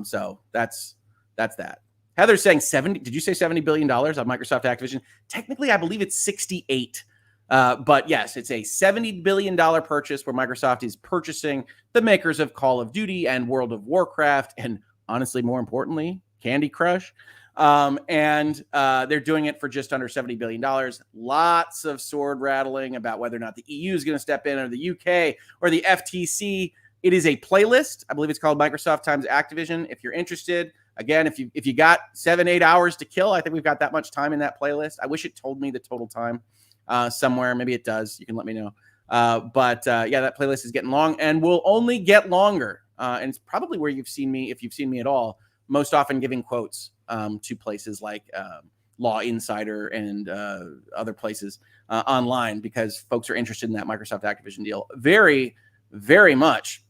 So that's that. Heather's saying 70. Did you say $70 billion on Microsoft Activision? Technically, I believe it's 68. But yes, it's a $70 billion purchase where Microsoft is purchasing the makers of Call of Duty and World of Warcraft, and honestly, more importantly, Candy Crush. And they're doing it for just under $70 billion. Lots of sword rattling about whether or not the EU is going to step in, or the UK, or the FTC. It is a playlist. I believe it's called Microsoft times Activision. If you're interested, again, if you got 7-8 hours to kill, I think we've got that much time in that playlist. I wish it told me the total time somewhere. Maybe it does. You can let me know. But yeah, that playlist is getting long and will only get longer. And it's probably where you've seen me, if you've seen me at all, most often giving quotes to places like Law Insider and other places online, because folks are interested in that Microsoft Activision deal very, very much.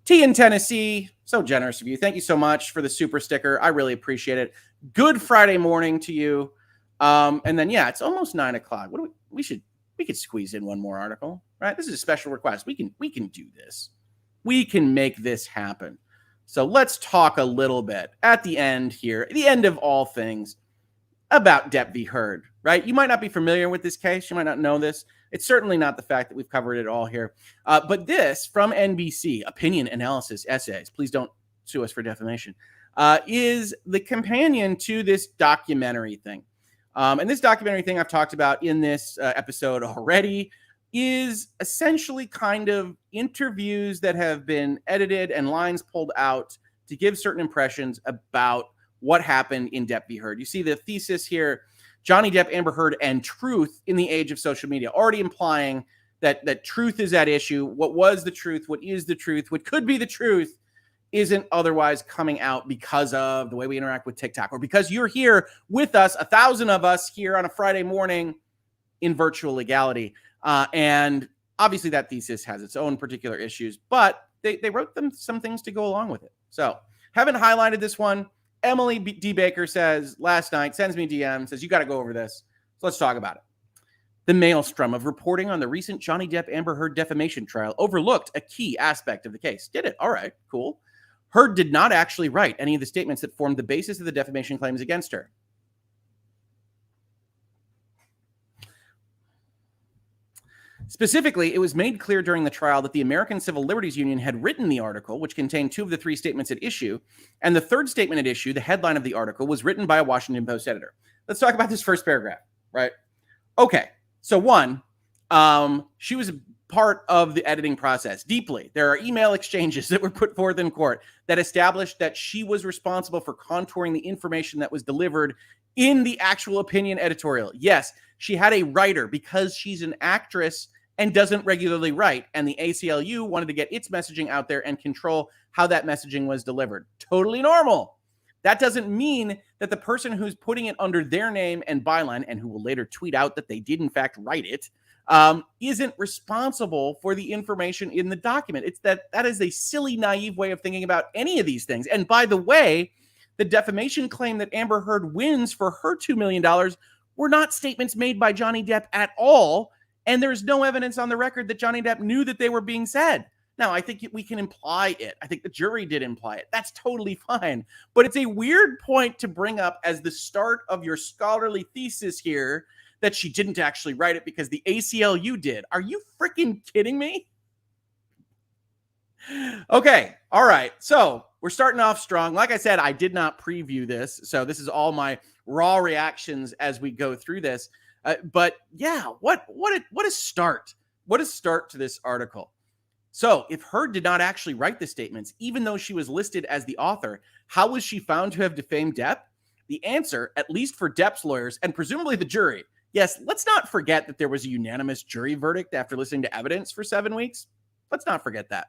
T in Tennessee, so generous of you. Thank you so much for the super sticker. I really appreciate it. Good Friday morning to you. And then, yeah, it's almost 9 o'clock. What do we could squeeze in one more article, right? This is a special request. We can do this. We can make this happen. So let's talk a little bit at the end here, the end of all things, about Depp v. Heard, right? You might not be familiar with this case. You might not know this. It's certainly not the fact that we've covered it all here. But this from NBC, Opinion Analysis Essays, please don't sue us for defamation, is the companion to this documentary thing. And this documentary thing I've talked about in this episode already is essentially kind of interviews that have been edited and lines pulled out to give certain impressions about what happened in Depp v. Heard. You see the thesis here, Johnny Depp, Amber Heard, and truth in the age of social media, already implying that truth is at issue. What was the truth? What is the truth? What could be the truth isn't otherwise coming out because of the way we interact with TikTok, or because you're here with us, 1,000 of us here on a Friday morning in virtual legality. And obviously that thesis has its own particular issues, but they wrote them some things to go along with it. So haven't highlighted this one. Emily D. Baker says last night, sends me DM, says, you got to go over this. So let's talk about it. The maelstrom of reporting on the recent Johnny Depp Amber Heard defamation trial overlooked a key aspect of the case. Did it? All right, cool. Heard did not actually write any of the statements that formed the basis of the defamation claims against her. Specifically, it was made clear during the trial that the American Civil Liberties Union had written the article, which contained 2 of the 3 statements at issue, and the 3rd statement at issue, the headline of the article, was written by a Washington Post editor. Let's talk about this first paragraph, right? Okay, so one, she was part of the editing process deeply. There are email exchanges that were put forth in court that established that she was responsible for contouring the information that was delivered in the actual opinion editorial. Yes, she had a writer because she's an actress and doesn't regularly write, and the ACLU wanted to get its messaging out there and control how that messaging was delivered. Totally normal. That doesn't mean that the person who's putting it under their name and byline, and who will later tweet out that they did in fact write it, isn't responsible for the information in the document. It's that is a silly, naive way of thinking about any of these things. And by the way, the defamation claim that Amber Heard wins for her $2 million were not statements made by Johnny Depp at all. And there's no evidence on the record that Johnny Depp knew that they were being said. Now, I think we can imply it. I think the jury did imply it. That's totally fine. But it's a weird point to bring up as the start of your scholarly thesis here, that she didn't actually write it because the ACLU did. Are you freaking kidding me? Okay. All right. So we're starting off strong. Like I said, I did not preview this. So this is all my raw reactions as we go through this. But yeah, what a start. What a start to this article. So if Heard did not actually write the statements, even though she was listed as the author, how was she found to have defamed Depp? The answer, at least for Depp's lawyers and presumably the jury, yes, let's not forget that there was a unanimous jury verdict after listening to evidence for 7 weeks. Let's not forget that.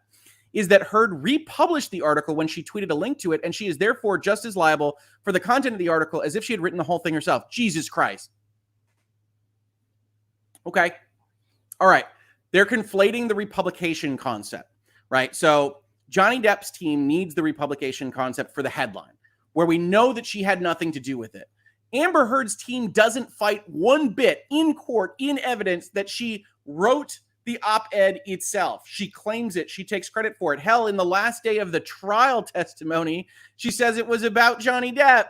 Is that Heard republished the article when she tweeted a link to it, and she is therefore just as liable for the content of the article as if she had written the whole thing herself. Jesus Christ. Okay. All right. They're conflating the republication concept, right? So Johnny Depp's team needs the republication concept for the headline, where we know that she had nothing to do with it. Amber Heard's team doesn't fight one bit in court, in evidence, that she wrote the op-ed itself. She claims it. She takes credit for it. Hell, in the last day of the trial testimony, she says it was about Johnny Depp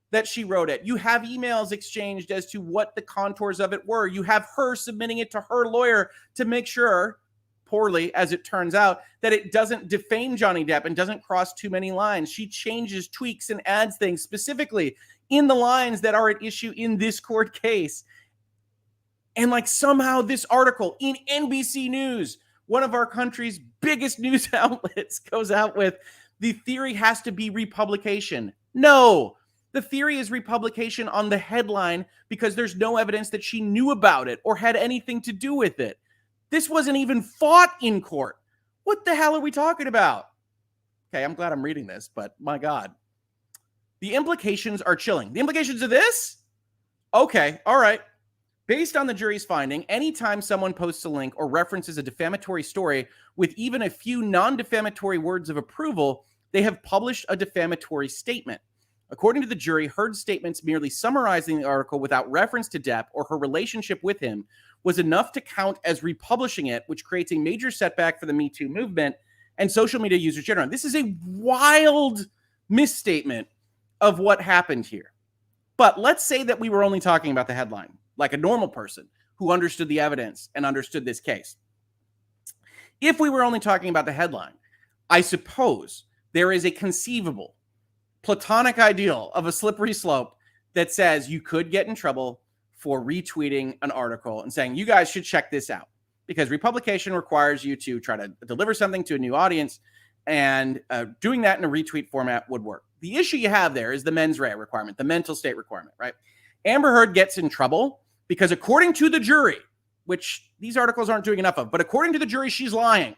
that she wrote it. You have emails exchanged as to what the contours of it were. You have her submitting it to her lawyer to make sure, poorly as it turns out, that it doesn't defame Johnny Depp and doesn't cross too many lines. She changes, tweaks, and adds things specifically in the lines that are at issue in this court case. And like somehow this article in NBC News, one of our country's biggest news outlets, goes out with the theory has to be republication. No, the theory is republication on the headline because there's no evidence that she knew about it or had anything to do with it. This wasn't even fought in court. What the hell are we talking about? Okay, I'm glad I'm reading this, but my God. The implications are chilling. The implications of this? Okay, all right. Based on the jury's finding, anytime someone posts a link or references a defamatory story with even a few non-defamatory words of approval, they have published a defamatory statement. According to the jury, Heard's statements merely summarizing the article without reference to Depp or her relationship with him was enough to count as republishing it, which creates a major setback for the Me Too movement and social media users generally. This is a wild misstatement of what happened here. But let's say that we were only talking about the headline, like a normal person who understood the evidence and understood this case. If we were only talking about the headline, I suppose there is a conceivable platonic ideal of a slippery slope that says you could get in trouble for retweeting an article and saying, you guys should check this out, because republication requires you to try to deliver something to a new audience, and doing that in a retweet format would work. The issue you have there is the mens rea requirement, the mental state requirement, right? Amber Heard gets in trouble because according to the jury, which these articles aren't doing enough of, but according to the jury, she's lying,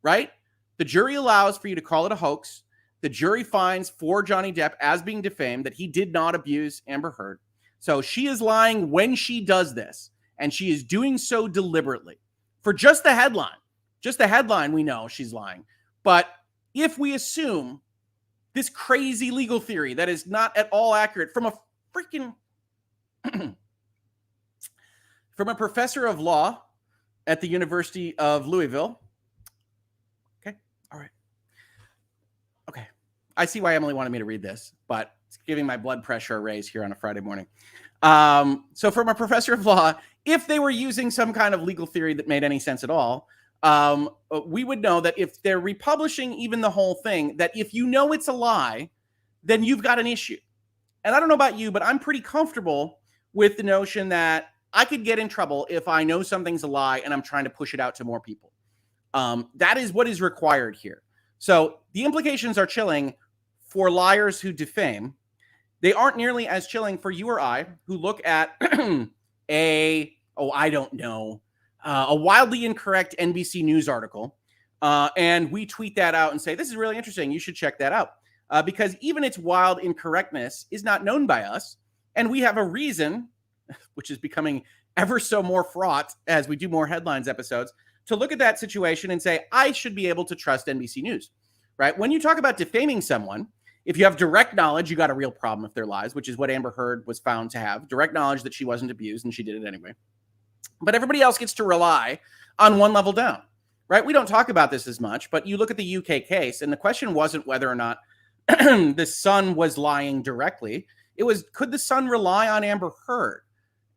right? The jury allows for you to call it a hoax. The jury finds for Johnny Depp as being defamed that he did not abuse Amber Heard. So she is lying when she does this, and she is doing so deliberately. For just the headline, we know she's lying. But if we assume this crazy legal theory that is not at all accurate from a freaking from a professor of law at the University of Louisville. Okay, all right. Okay, I see why Emily wanted me to read this, but it's giving my blood pressure a raise here on a Friday morning. So from a professor of law, if they were using some kind of legal theory that made any sense at all, we would know that if they're republishing even the whole thing, that if you know it's a lie, then you've got an issue. And I don't know about you, but I'm pretty comfortable with the notion that I could get in trouble if I know something's a lie and I'm trying to push it out to more people. That is what is required here. So the implications are chilling for liars who defame. They aren't nearly as chilling for you or I, who look at a wildly incorrect NBC News article, and we tweet that out and say, this is really interesting, you should check that out. Because even its wild incorrectness is not known by us, and we have a reason, which is becoming ever so more fraught as we do more headlines episodes, to look at that situation and say, I should be able to trust NBC News, right? When you talk about defaming someone, if you have direct knowledge, you got a real problem if they're lies, which is what Amber Heard was found to have. Direct knowledge that she wasn't abused, and she did it anyway. But everybody else gets to rely on one level down, right? We don't talk about this as much, but you look at the UK case, and the question wasn't whether or not the son was lying directly. It was, could the son rely on Amber Heard?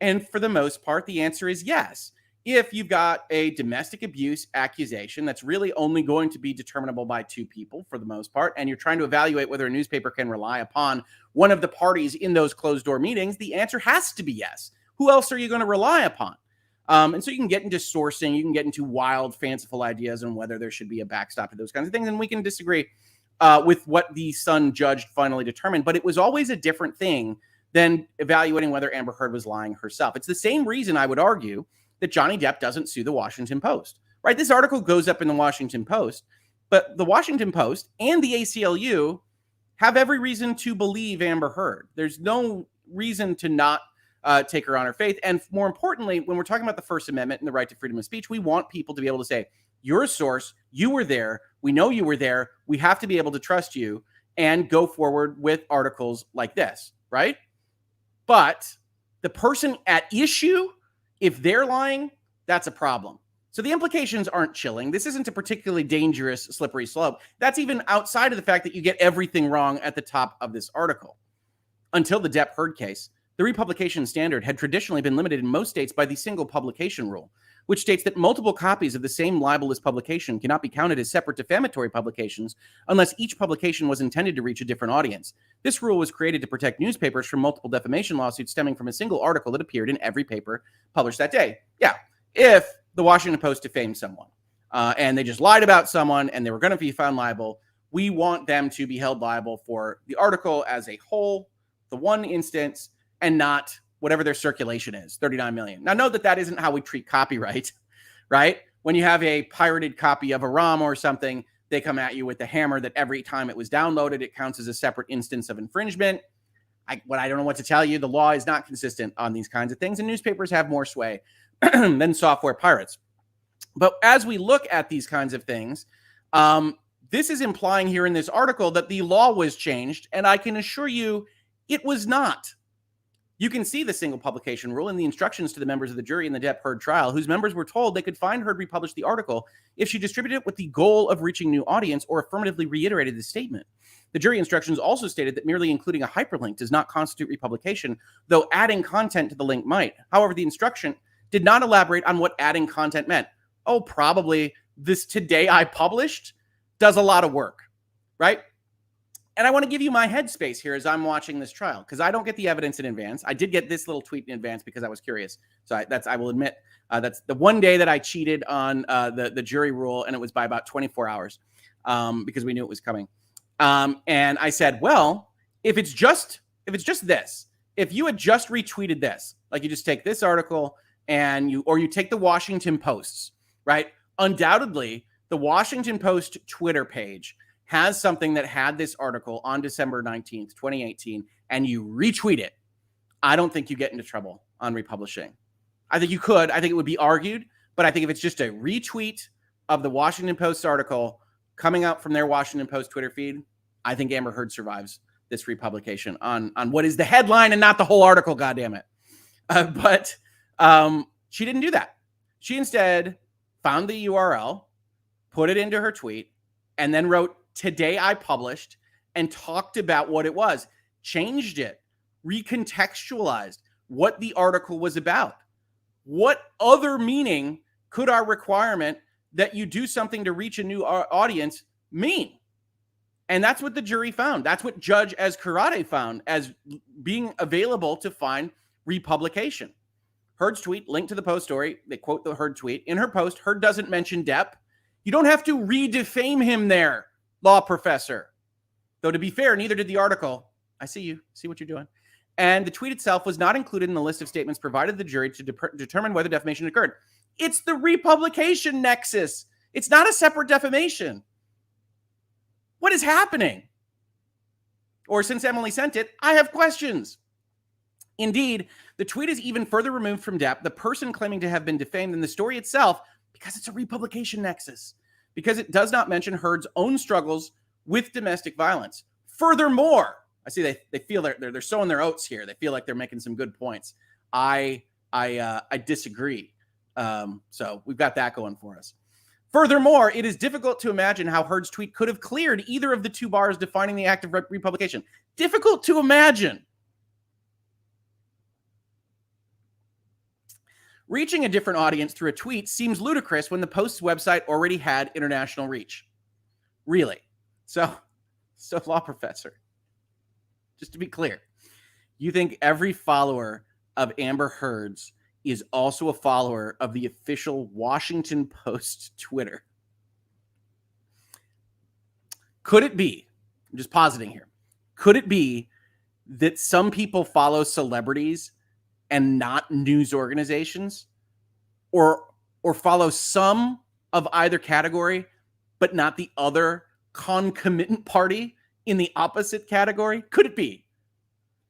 And for the most part, the answer is yes. If you've got a domestic abuse accusation that's really only going to be determinable by two people for the most part, and you're trying to evaluate whether a newspaper can rely upon one of the parties in those closed-door meetings, the answer has to be yes. Who else are you going to rely upon? And so you can get into sourcing, you can get into wild, fanciful ideas on whether there should be a backstop to those kinds of things, and we can disagree with what the Sun judge finally determined. But it was always a different thing than evaluating whether Amber Heard was lying herself. It's the same reason I would argue that Johnny Depp doesn't sue the Washington Post, right? This article goes up in the Washington Post, but the Washington Post and the ACLU have every reason to believe Amber Heard. There's no reason to not take her on her faith. And more importantly, when we're talking about the First Amendment and the right to freedom of speech, we want people to be able to say, you're a source, you were there, we know you were there, we have to be able to trust you and go forward with articles like this, right? But the person at issue, if they're lying, that's a problem. So the implications aren't chilling. This isn't a particularly dangerous, slippery slope. That's even outside of the fact that you get everything wrong at the top of this article. Until the Depp Heard case, the republication standard had traditionally been limited in most states by the single publication rule, which states that multiple copies of the same libelous publication cannot be counted as separate defamatory publications unless each publication was intended to reach a different audience. This rule was created to protect newspapers from multiple defamation lawsuits stemming from a single article that appeared in every paper published that day. Yeah, if the Washington Post defamed someone and they just lied about someone and they were going to be found liable, we want them to be held liable for the article as a whole, the one instance, and not whatever their circulation is, 39 million. Now, note that that isn't how we treat copyright, right? When you have a pirated copy of a ROM or something, they come at you with the hammer that every time it was downloaded, it counts as a separate instance of infringement. I don't know what to tell you. The law is not consistent on these kinds of things, and newspapers have more sway than software pirates. But as we look at these kinds of things, this is implying here in this article that the law was changed, and I can assure you it was not. You can see the single publication rule in the instructions to the members of the jury in the Depp Heard trial, whose members were told they could find Heard republish the article if she distributed it with the goal of reaching new audience or affirmatively reiterated the statement. The jury instructions also stated that merely including a hyperlink does not constitute republication, though adding content to the link might. However, the instruction did not elaborate on what adding content meant. Oh, probably this today I published does a lot of work, right? And I want to give you my headspace here as I'm watching this trial, because I don't get the evidence in advance. I did get this little tweet in advance because I was curious. So I will admit, that's the one day that I cheated on the jury rule, and it was by about 24 hours because we knew it was coming. And I said, well, if it's just this, if you had just retweeted this, like you just take this article and you take the Washington Post's, right? Undoubtedly, the Washington Post Twitter page has something that had this article on December 19th, 2018, and you retweet it, I don't think you get into trouble on republishing. I think you could. I think it would be argued, but I think if it's just a retweet of the Washington Post article coming out from their Washington Post Twitter feed, I think Amber Heard survives this republication on what is the headline and not the whole article, goddammit. But she didn't do that. She instead found the URL, put it into her tweet, and then wrote, "Today I published," and talked about what it was, changed it, recontextualized what the article was about. What other meaning could our requirement that you do something to reach a new audience mean? And that's what the jury found. That's what Judge Ezkarate found as being available to find republication. Heard's tweet linked to the Post story. They quote the Heard tweet. In her post, Heard doesn't mention Depp. You don't have to re-defame him there, law professor. Though to be fair, neither did the article. I see you. See what you're doing. And the tweet itself was not included in the list of statements provided to the jury to determine whether defamation occurred. It's the republication nexus. It's not a separate defamation. What is happening? Or since Emily sent it, I have questions. Indeed, the tweet is even further removed from Depp, the person claiming to have been defamed, than the story itself, because it's a republication nexus, because it does not mention Heard's own struggles with domestic violence. Furthermore, I see they feel they're sowing their oats here. They feel like they're making some good points. I disagree. So we've got that going for us. Furthermore, it is difficult to imagine how Heard's tweet could have cleared either of the two bars defining the act of republication. Difficult to imagine. Reaching a different audience through a tweet seems ludicrous when the Post's website already had international reach. Really? So law professor, just to be clear, you think every follower of Amber Heard's is also a follower of the official Washington Post Twitter? Could it be, I'm just positing here, could it be that some people follow celebrities and not news organizations, or follow some of either category, but not the other concomitant party in the opposite category? Could it be?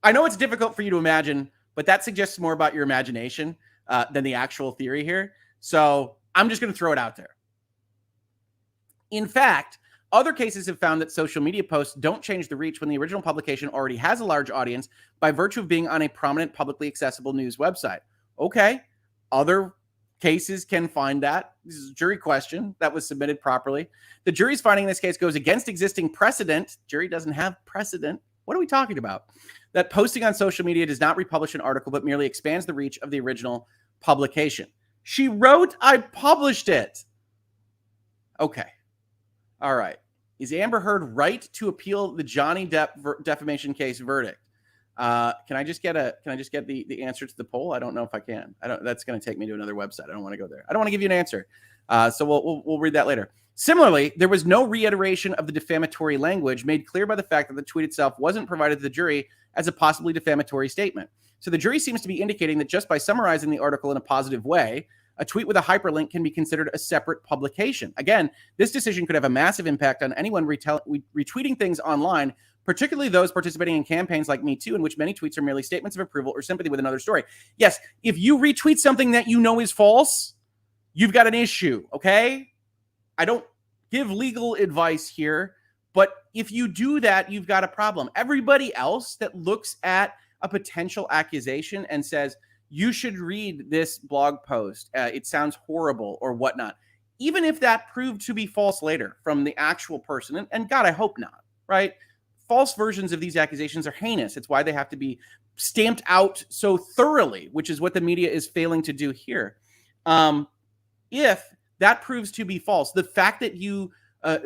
I know it's difficult for you to imagine, but that suggests more about your imagination than the actual theory here. So I'm just going to throw it out there. In fact, other cases have found that social media posts don't change the reach when the original publication already has a large audience by virtue of being on a prominent publicly accessible news website. Okay, other cases can find that. This is a jury question that was submitted properly. The jury's finding in this case goes against existing precedent. Jury doesn't have precedent. What are we talking about? That posting on social media does not republish an article, but merely expands the reach of the original publication. She wrote, I published it. Okay. All right. Is Amber Heard right to appeal the Johnny Depp defamation case verdict? Can I just get the answer to the poll? I don't know if I can. That's going to take me to another website. I don't want to go there. I don't want to give you an answer. So we'll read that later. Similarly, there was no reiteration of the defamatory language made clear by the fact that the tweet itself wasn't provided to the jury as a possibly defamatory statement. So the jury seems to be indicating that just by summarizing the article in a positive way, a tweet with a hyperlink can be considered a separate publication. Again, this decision could have a massive impact on anyone retweeting things online, particularly those participating in campaigns like Me Too, in which many tweets are merely statements of approval or sympathy with another story. Yes, if you retweet something that you know is false, you've got an issue, okay? I don't give legal advice here, but if you do that, you've got a problem. Everybody else that looks at a potential accusation and says, you should read this blog post, it sounds horrible or whatnot, even if that proved to be false later from the actual person, and God, I hope not, right? False versions of these accusations are heinous. It's why they have to be stamped out so thoroughly, which is what the media is failing to do here. If that proves to be false, the fact that you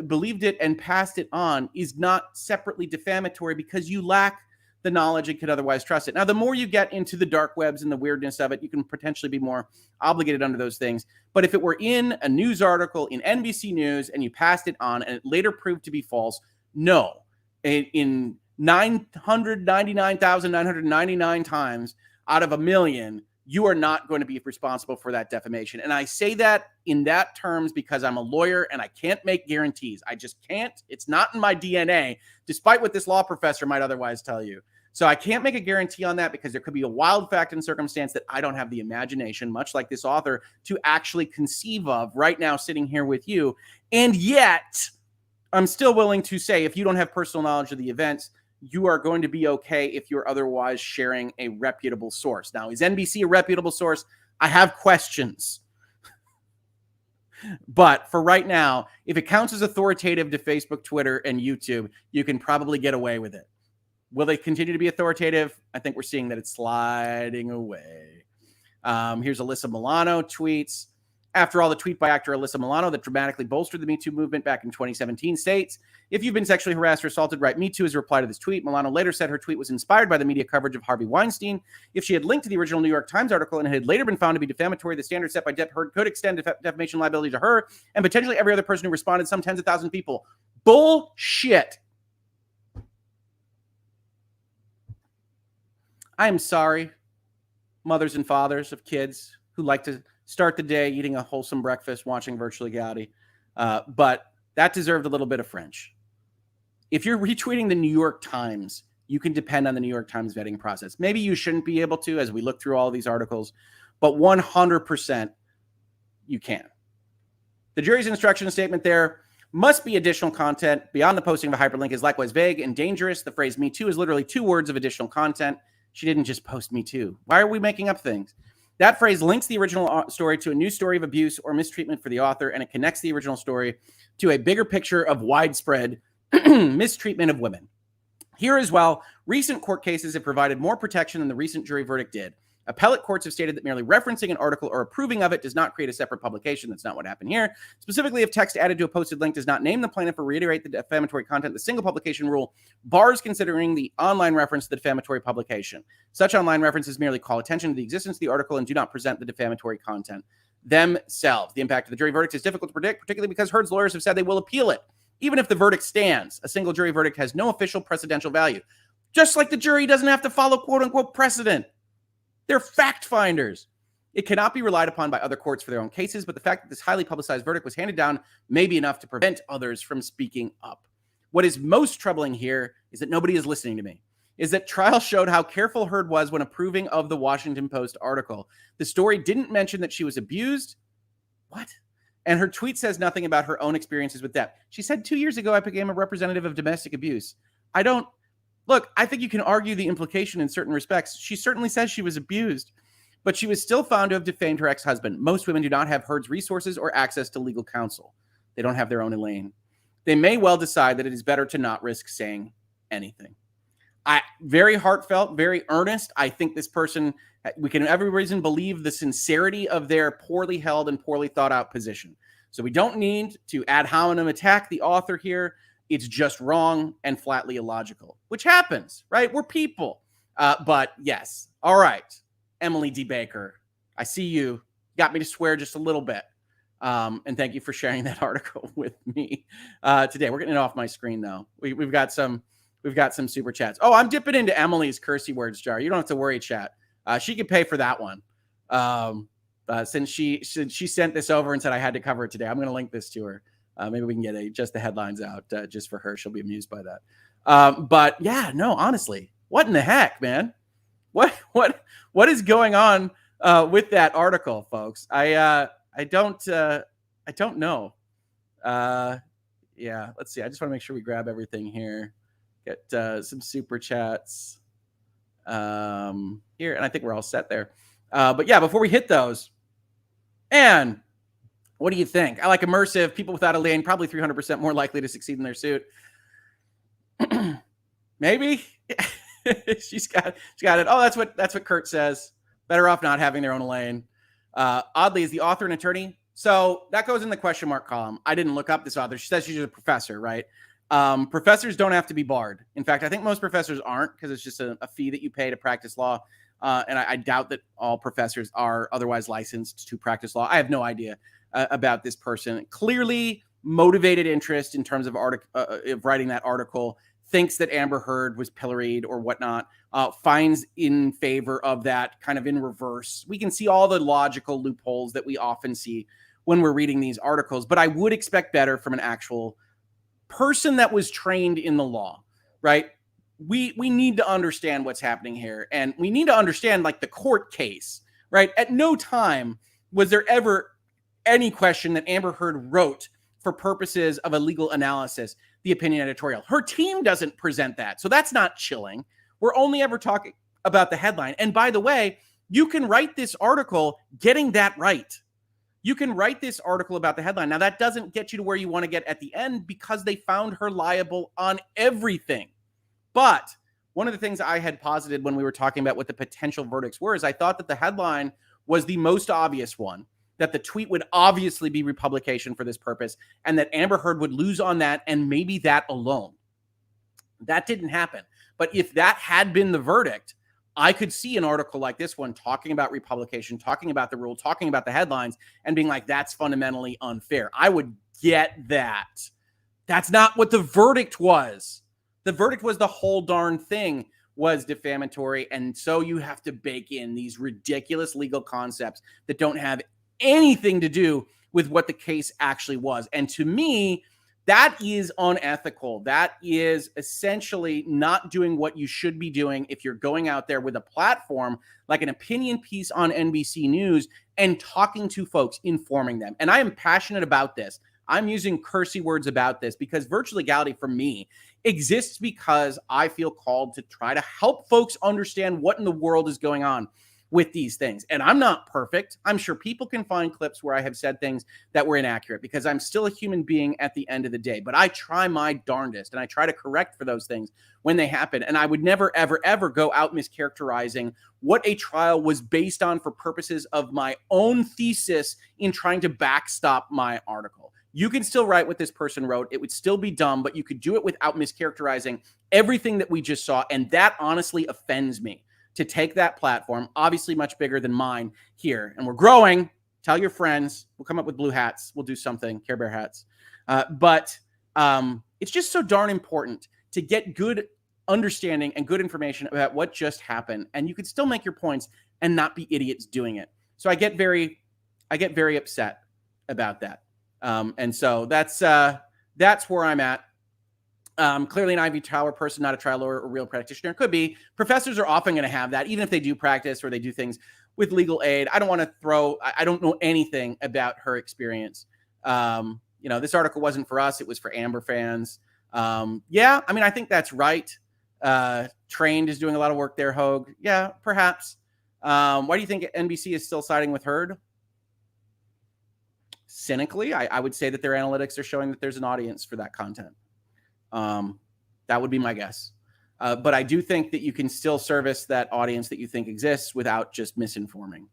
believed it and passed it on is not separately defamatory because you lack the knowledge and could otherwise trust it. Now, the more you get into the dark webs and the weirdness of it, you can potentially be more obligated under those things. But if it were in a news article in NBC News and you passed it on and it later proved to be false, no. In 999,999 times out of a million, you are not going to be responsible for that defamation. And I say that in that terms because I'm a lawyer and I can't make guarantees. I just can't. It's not in my DNA, despite what this law professor might otherwise tell you. So I can't make a guarantee on that because there could be a wild fact and circumstance that I don't have the imagination, much like this author, to actually conceive of right now sitting here with you. And yet, I'm still willing to say if you don't have personal knowledge of the events, you are going to be okay if you're otherwise sharing a reputable source. Now, is NBC a reputable source? I have questions. But for right now, if it counts as authoritative to Facebook, Twitter, and YouTube, you can probably get away with it. Will they continue to be authoritative? I think we're seeing that it's sliding away. Here's Alyssa Milano tweets. After all, the tweet by actor Alyssa Milano that dramatically bolstered the Me Too movement back in 2017 states, if you've been sexually harassed or assaulted, write Me Too as a reply to this tweet. Milano later said her tweet was inspired by the media coverage of Harvey Weinstein. If she had linked to the original New York Times article and it had later been found to be defamatory, the standard set by Depp Heard could extend defamation liability to her and potentially every other person who responded, some tens of thousands of people. Bullshit. I am sorry, mothers and fathers of kids who like to start the day eating a wholesome breakfast, watching Virtual Legality. But that deserved a little bit of French. If you're retweeting the New York Times, you can depend on the New York Times vetting process. Maybe you shouldn't be able to as we look through all these articles, but 100% you can. The jury's instruction statement there must be additional content beyond the posting of a hyperlink is likewise vague and dangerous. The phrase Me Too is literally 2 words of additional content. She didn't just post Me Too. Why are we making up things? That phrase links the original story to a new story of abuse or mistreatment for the author, and it connects the original story to a bigger picture of widespread mistreatment of women. Here as well, recent court cases have provided more protection than the recent jury verdict did. Appellate courts have stated that merely referencing an article or approving of it does not create a separate publication. That's not what happened here. Specifically, if text added to a posted link does not name the plaintiff or reiterate the defamatory content, the single publication rule bars considering the online reference to the defamatory publication. Such online references merely call attention to the existence of the article and do not present the defamatory content themselves. The impact of the jury verdict is difficult to predict, particularly because Heard's lawyers have said they will appeal it. Even if the verdict stands, a single jury verdict has no official precedential value. Just like the jury doesn't have to follow quote-unquote precedent. They're fact finders. It cannot be relied upon by other courts for their own cases, but the fact that this highly publicized verdict was handed down may be enough to prevent others from speaking up. What is most troubling here is that nobody is listening to me. is that trial showed how careful Heard was when approving of the Washington Post article. The story didn't mention that she was abused. What? And her tweet says nothing about her own experiences with Depp. She said 2 years ago, I became a representative of domestic abuse. I think you can argue the implication in certain respects. She certainly says she was abused, but she was still found to have defamed her ex-husband. Most women do not have Heard's resources or access to legal counsel. They don't have their own Elaine. They may well decide that it is better to not risk saying anything. Very heartfelt, very earnest. I think this person, we can have every reason believe the sincerity of their poorly held and poorly thought out position. So we don't need to ad hominem attack the author here. It's just wrong and flatly illogical, which happens, right? We're people. But yes. All right. Emily D. Baker, I see you. Got me to swear just a little bit. And thank you for sharing that article with me today. We're getting it off my screen, though. We've got some super chats. Oh, I'm dipping into Emily's cursey words jar. You don't have to worry, chat. She could pay for that one. Since she sent this over and said I had to cover it today, I'm going to link this to her. Maybe we can get just the headlines out just for her. She'll be amused by that. But yeah, no, honestly, what in the heck, man? What is going on with that article, folks? I don't know. Yeah, let's see. I just want to make sure we grab everything here. Get some super chats here, and I think we're all set there. But yeah, before we hit those, and what do you think? I like immersive. People without a lane probably 300% more likely to succeed in their suit. Maybe she's got it. Oh, that's what Kurt says. Better off not having their own lane. Oddly, is the author an attorney? So that goes in the question mark column. I didn't look up this author. She says she's a professor, right? Professors don't have to be barred. In fact, I think most professors aren't because it's just a fee that you pay to practice law. And I doubt that all professors are otherwise licensed to practice law. I have no idea about this person. Clearly motivated interest in terms of writing that article, thinks that Amber Heard was pilloried or whatnot, finds in favor of that kind of in reverse. We can see all the logical loopholes that we often see when we're reading these articles, but I would expect better from an actual person that was trained in the law, right? We need to understand what's happening here, and we need to understand like the court case, right? At no time was there ever any question that Amber Heard wrote for purposes of a legal analysis the opinion editorial. Her team doesn't present that, so that's not chilling. We're only ever talking about the headline. And by the way, you can write this article getting that right. You can write this article about the headline. Now, that doesn't get you to where you want to get at the end because they found her liable on everything. But one of the things I had posited when we were talking about what the potential verdicts were is I thought that the headline was the most obvious one, that the tweet would obviously be republication for this purpose, and that Amber Heard would lose on that and maybe that alone. That didn't happen. But if that had been the verdict, I could see an article like this one talking about republication, talking about the rule, talking about the headlines, and being like, that's fundamentally unfair. I would get that. That's not what the verdict was. The verdict was the whole darn thing was defamatory, and so you have to bake in these ridiculous legal concepts that don't have anything to do with what the case actually was. And to me, that is unethical. That is essentially not doing what you should be doing if you're going out there with a platform like an opinion piece on NBC News and talking to folks, informing them. And I am passionate about this. I'm using cursey words about this because virtual legality for me exists because I feel called to try to help folks understand what in the world is going on with these things. And I'm not perfect. I'm sure people can find clips where I have said things that were inaccurate because I'm still a human being at the end of the day. But I try my darndest and I try to correct for those things when they happen. And I would never, ever, ever go out mischaracterizing what a trial was based on for purposes of my own thesis in trying to backstop my article. You can still write what this person wrote. It would still be dumb, but you could do it without mischaracterizing everything that we just saw. And that honestly offends me. To take that platform, obviously much bigger than mine here. And we're growing. Tell your friends. We'll come up with blue hats. We'll do something, Care Bear hats. But it's just so darn important to get good understanding and good information about what just happened. And you could still make your points and not be idiots doing it. So I get very upset about that. And so that's where I'm at Clearly an Ivy Tower person, not a trial lawyer or real practitioner. Could be. Professors are often going to have that, even if they do practice or they do things with legal aid. I don't want to I don't know anything about her experience. This article wasn't for us. It was for Amber fans. Yeah, I mean, I think that's right. Trained is doing a lot of work there, Hoeg. Yeah, perhaps. Why do you think NBC is still siding with Heard? Cynically, I would say that their analytics are showing that there's an audience for that content. That would be my guess. But I do think that you can still service that audience that you think exists without just misinforming.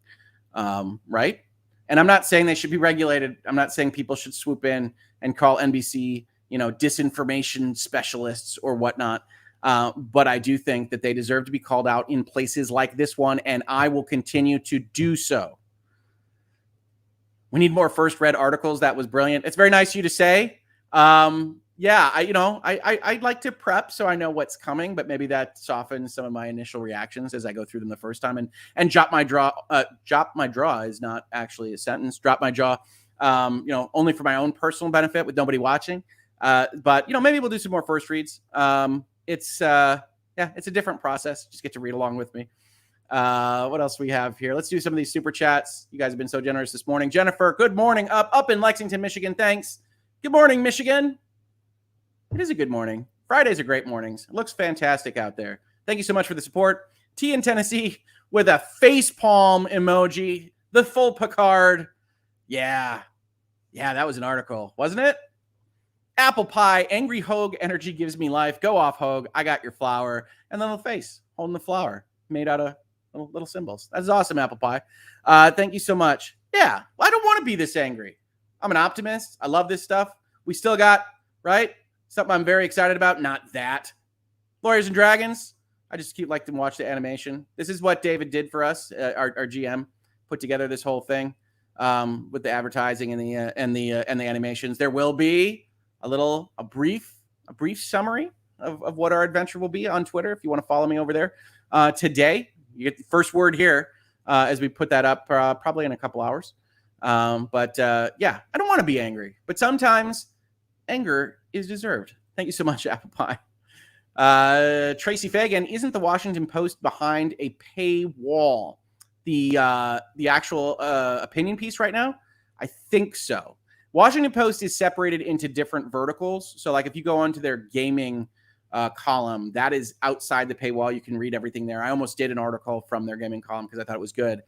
Right? And I'm not saying they should be regulated. I'm not saying people should swoop in and call NBC, disinformation specialists or whatnot. But I do think that they deserve to be called out in places like this one, and I will continue to do so. We need more first read articles. That was brilliant. It's very nice of you to say. Yeah, I'd like to prep so I know what's coming, but maybe that softens some of my initial reactions as I go through them the first time. And drop my draw is not actually a sentence. Drop my jaw, only for my own personal benefit with nobody watching. But maybe we'll do some more first reads. It's a different process. Just get to read along with me. What else we have here? Let's do some of these super chats. You guys have been so generous this morning. Jennifer, good morning. Up in Lexington, Michigan. Thanks. Good morning, Michigan. It is a good morning. Fridays are great mornings. It looks fantastic out there. Thank you so much for the support. T in Tennessee with a face palm emoji. The full Picard. Yeah, that was an article, wasn't it? Apple pie. Angry Hoeg energy gives me life. Go off, Hoeg. I got your flower. And then the face holding the flower made out of little symbols. That's awesome, Apple pie. Thank you so much. Yeah, I don't want to be this angry. I'm an optimist. I love this stuff. We still got, right? Something I'm very excited about. Not that. Lawyers and Dragons. I just keep like to watch the animation. This is what David did for us. Our GM put together this whole thing with the advertising and the animations. There will be a brief summary of what our adventure will be on Twitter. If you want to follow me over there today, you get the first word here as we put that up probably in a couple hours. But I don't want to be angry, but sometimes anger is deserved. Thank you so much, Apple Pie. Tracy Fagan, isn't the Washington Post behind a paywall? The actual opinion piece right now? I think so. Washington Post is separated into different verticals. So like if you go onto their gaming column, that is outside the paywall. You can read everything there. I almost did an article from their gaming column because I thought it was good.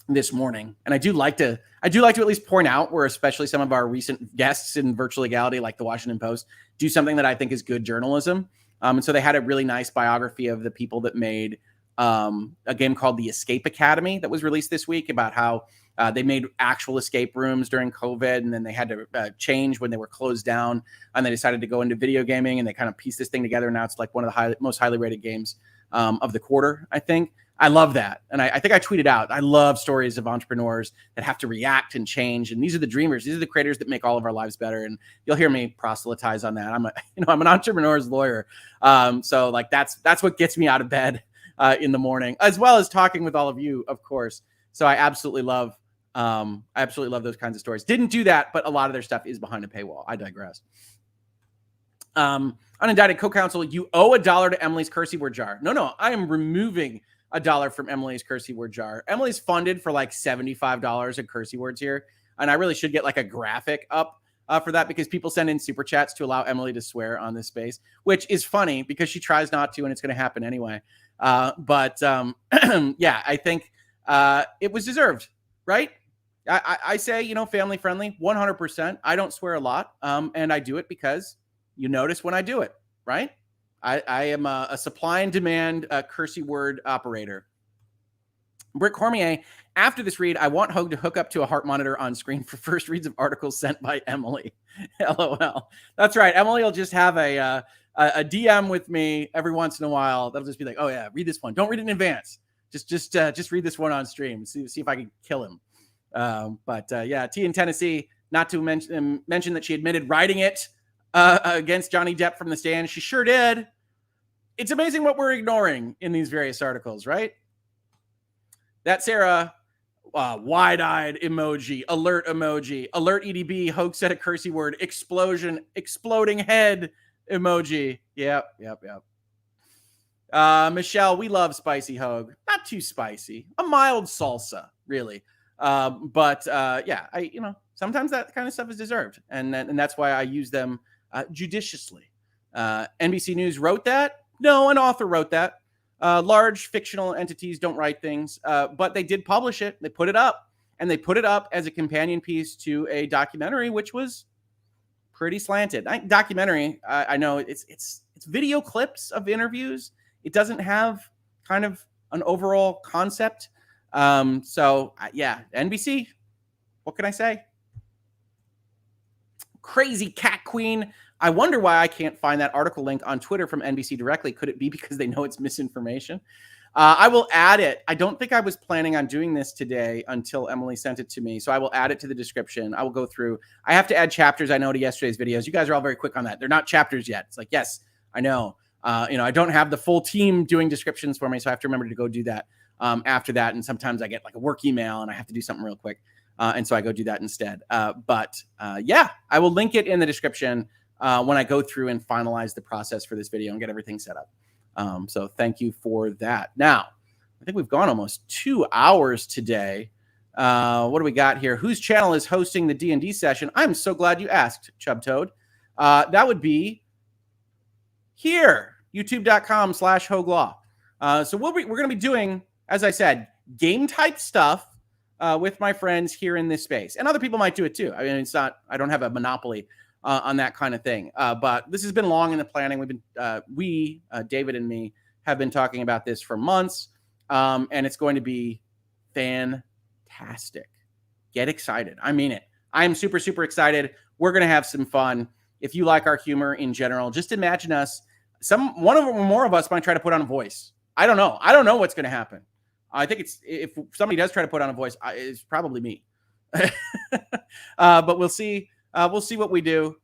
This morning. And I do like to at least point out where especially some of our recent guests in virtual legality, like the Washington Post, do something that I think is good journalism. And so they had a really nice biography of the people that made a game called The Escape Academy that was released this week about how they made actual escape rooms during COVID, and then they had to change when they were closed down, and they decided to go into video gaming, and they kind of pieced this thing together. And now it's like one of the most highly rated games of the quarter, I think. I love that. And I think I tweeted out, I love stories of entrepreneurs that have to react and change. And these are the dreamers. These are the creators that make all of our lives better. And you'll hear me proselytize on that. I'm an entrepreneur's lawyer. So like that's what gets me out of bed in the morning, as well as talking with all of you, of course. So I absolutely love those kinds of stories. Didn't do that, but a lot of their stuff is behind a paywall. I digress. Unindicted co-counsel, you owe $1 to Emily's Cursey word jar. No, I am removing $1 from Emily's Cursey word jar. Emily's funded for like $75 in Cursey words here. And I really should get like a graphic up for that, because people send in super chats to allow Emily to swear on this space, which is funny because she tries not to, and it's going to happen anyway. But I think it was deserved, right? I say, family friendly, 100%. I don't swear a lot. And I do it because you notice when I do it, right? I am a supply and demand Cursey word operator. Britt Cormier, after this read, I want Hoeg to hook up to a heart monitor on screen for first reads of articles sent by Emily. LOL. That's right. Emily will just have a DM with me every once in a while. That'll just be like, oh yeah, read this one. Don't read it in advance. Just read this one on stream. See if I can kill him. T in Tennessee, not to mention that she admitted writing it against Johnny Depp from the stand. She sure did. It's amazing what we're ignoring in these various articles, right? That Sarah wide-eyed emoji, alert EDB, Hoeg said a cursey word, explosion, exploding head emoji. Yep. Michelle, we love spicy Hoeg. Not too spicy. A mild salsa, really. But sometimes that kind of stuff is deserved. And that's why I use them judiciously. NBC News wrote that? No, an author wrote that. Large fictional entities don't write things, but they did publish it. They put it up, and they put it up as a companion piece to a documentary, which was pretty slanted. Documentary, I know it's video clips of interviews. It doesn't have kind of an overall concept. NBC, what can I say? Crazy cat queen. I wonder why I can't find that article link on Twitter from NBC directly. Could it be because they know it's misinformation? I will add it. I don't think I was planning on doing this today until Emily sent it to me. So I will add it to the description. I will go through. I have to add chapters, I know, to yesterday's videos. You guys are all very quick on that. They're not chapters yet. It's like, yes, I know. I don't have the full team doing descriptions for me, so I have to remember to go do that after that. And sometimes I get like a work email and I have to do something real quick. And so I go do that instead. I will link it in the description when I go through and finalize the process for this video and get everything set up. So thank you for that. Now, I think we've gone almost 2 hours today. What do we got here? Whose channel is hosting the D&D session? I'm so glad you asked, Chubtoad. That would be here, youtube.com/Hoeg Law. So we're going to be doing, as I said, game type stuff with my friends here in this space. And other people might do it too. I mean, I don't have a monopoly on that kind of thing. But this has been long in the planning. We've been, David and me, have been talking about this for months. And it's going to be fantastic. Get excited. I mean it. I am super, super excited. We're going to have some fun. If you like our humor in general, just imagine us. One or more of us might try to put on a voice. I don't know. I don't know what's going to happen. I think if somebody does try to put on a voice, it's probably me. But we'll see. We'll see what we do.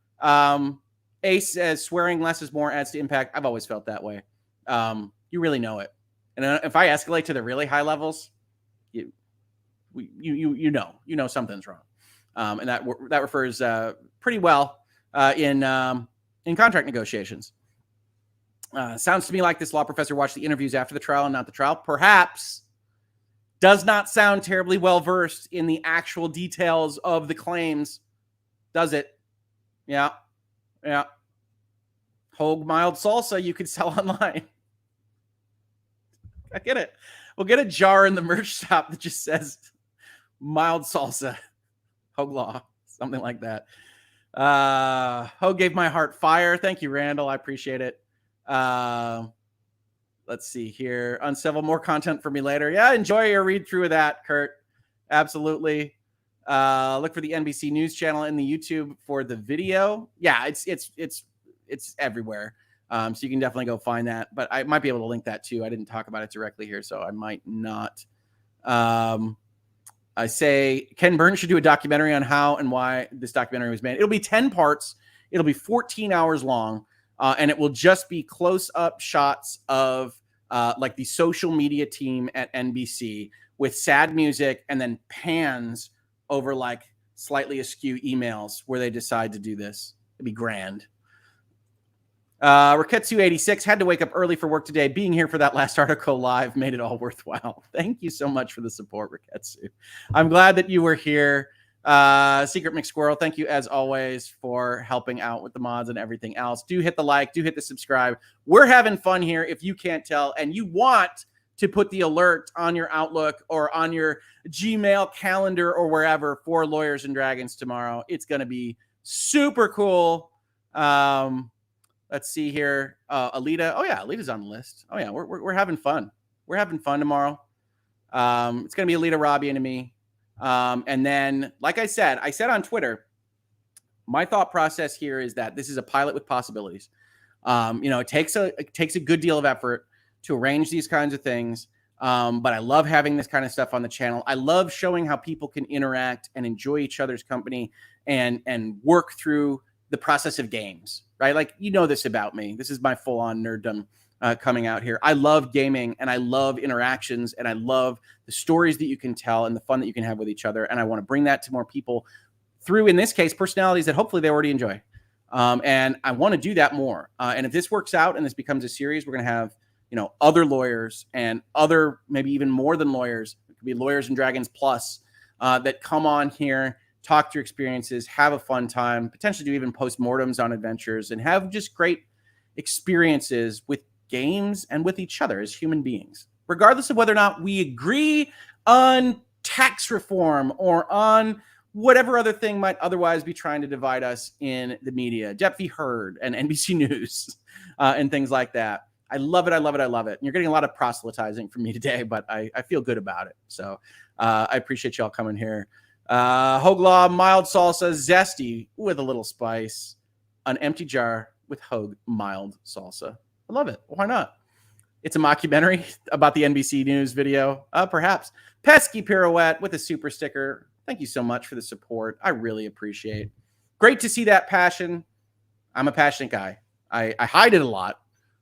Ace says swearing less is more adds to impact. I've always felt that way. You really know it. And if I escalate to the really high levels, you know something's wrong. And that refers pretty well in contract negotiations. Sounds to me like this law professor watched the interviews after the trial and not the trial. Perhaps. Does not sound terribly well versed in the actual details of the claims. Does it? Yeah. Hoeg mild salsa you could sell online. I get it. We'll get a jar in the merch shop that just says mild salsa. Hoeg Law. Something like that. Hoeg gave my heart fire. Thank you, Randall. I appreciate it. Let's see here. Uncivil, more content for me later. Yeah, enjoy your read through of that, Kurt. Absolutely. Look for the NBC News channel in the YouTube for the video. Yeah, it's everywhere. So you can definitely go find that. But I might be able to link that too. I didn't talk about it directly here, so I might not. I say Ken Burns should do a documentary on how and why this documentary was made. It'll be 10 parts. It'll be 14 hours long. And it will just be close-up shots of like the social media team at NBC with sad music and then pans over like slightly askew emails where they decide to do this. It'd be grand. Riketsu86 had to wake up early for work today. Being here for that last article live made it all worthwhile. Thank you so much for the support, Riketsu. I'm glad that you were here. Secret McSquirrel, thank you as always for helping out with the mods and everything else. Do hit the like, do hit the subscribe. We're having fun here if you can't tell, and you want to put the alert on your Outlook or on your Gmail calendar or wherever for Lawyers and Dragons tomorrow. It's going to be super cool. Let's see here. Alita. Oh yeah, Alita's on the list. Oh yeah, we're having fun. We're having fun tomorrow. It's going to be Alita, Robbie, and me. And then, like I said on Twitter, my thought process here is that this is a pilot with possibilities. It takes a good deal of effort to arrange these kinds of things. But I love having this kind of stuff on the channel. I love showing how people can interact and enjoy each other's company and work through the process of games, right? Like, you know this about me. This is my full-on nerddom coming out here. I love gaming, and I love interactions, and I love the stories that you can tell and the fun that you can have with each other. And I want to bring that to more people through, in this case, personalities that hopefully they already enjoy. And I want to do that more. And if this works out and this becomes a series, we're going to have, other lawyers and other, maybe even more than lawyers. It could be Lawyers and Dragons Plus that come on here, talk through experiences, have a fun time, potentially do even postmortems on adventures, and have just great experiences with games and with each other as human beings, regardless of whether or not we agree on tax reform or on whatever other thing might otherwise be trying to divide us in the media, Depp v. Heard and NBC News and things like that. I love it. I love it. I love it. And you're getting a lot of proselytizing from me today, but I feel good about it. So I appreciate y'all coming here. Hoeg Law, mild salsa, zesty with a little spice, an empty jar with Hoeg mild salsa. I love it. Why not? It's a mockumentary about the NBC News video, perhaps. Pesky Pirouette with a super sticker. Thank you so much for the support. I really appreciate it. Great to see that passion. I'm a passionate guy. I hide it a lot,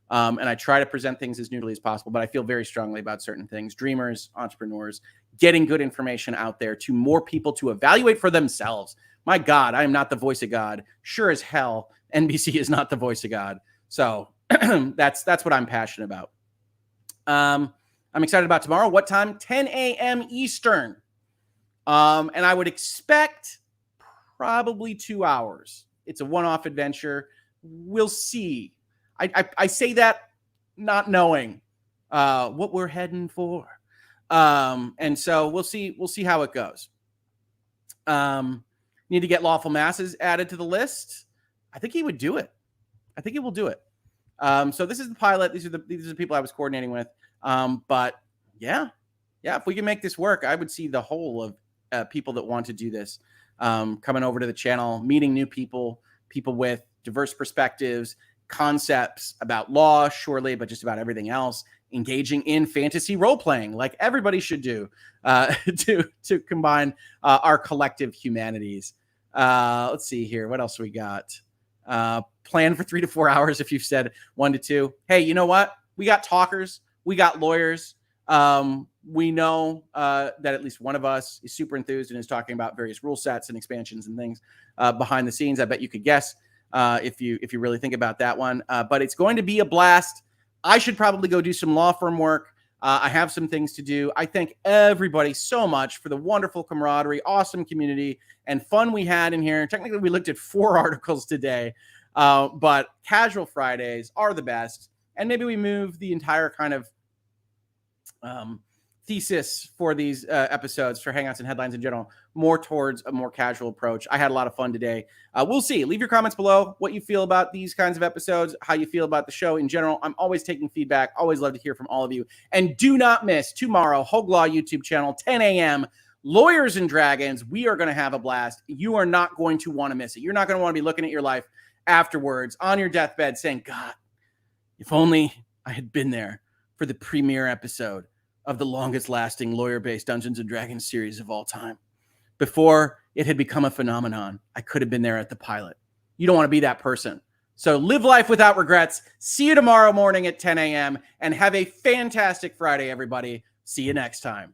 and I try to present things as neutrally as possible, but I feel very strongly about certain things. Dreamers, entrepreneurs, getting good information out there to more people to evaluate for themselves. My God, I am not the voice of God. Sure as hell, NBC is not the voice of God. So that's what I'm passionate about. I'm excited about tomorrow. What time? 10 a.m. Eastern. And I would expect probably 2 hours. It's a one-off adventure. We'll see. I say that not knowing what we're heading for. And so we'll see how it goes. Need to get Lawful Masses added to the list. I think he would do it. I think he will do it. So this is the pilot. These are the people I was coordinating with. But yeah, if we can make this work, I would see the whole of people that want to do this coming over to the channel, meeting new people with diverse perspectives, concepts about law, surely, but just about everything else, engaging in fantasy role-playing like everybody should do to combine our collective humanities. Let's see here. What else we got? Plan for 3 to 4 hours if you've said 1 to 2. Hey, you know what? We got talkers. We got lawyers. We know that at least one of us is super enthused and is talking about various rule sets and expansions and things behind the scenes. I bet you could guess if you really think about that one. But it's going to be a blast. I should probably go do some law firm work. I have some things to do. I thank everybody so much for the wonderful camaraderie, awesome community, and fun we had in here. Technically, we looked at 4 articles today, but Casual Fridays are the best. And maybe we move the entire kind of thesis for these episodes, for Hangouts and Headlines in general, more towards a more casual approach. I had a lot of fun today. We'll see. Leave your comments below what you feel about these kinds of episodes, how you feel about the show in general. I'm always taking feedback. Always love to hear from all of you. And do not miss tomorrow, Hoeg Law YouTube channel, 10 a.m., Lawyers and Dragons. We are going to have a blast. You are not going to want to miss it. You're not going to want to be looking at your life afterwards on your deathbed saying, God, if only I had been there for the premiere episode of the longest lasting lawyer-based Dungeons & Dragons series of all time. Before it had become a phenomenon, I could have been there at the pilot. You don't want to be that person. So live life without regrets. See you tomorrow morning at 10 a.m. and have a fantastic Friday, everybody. See you next time.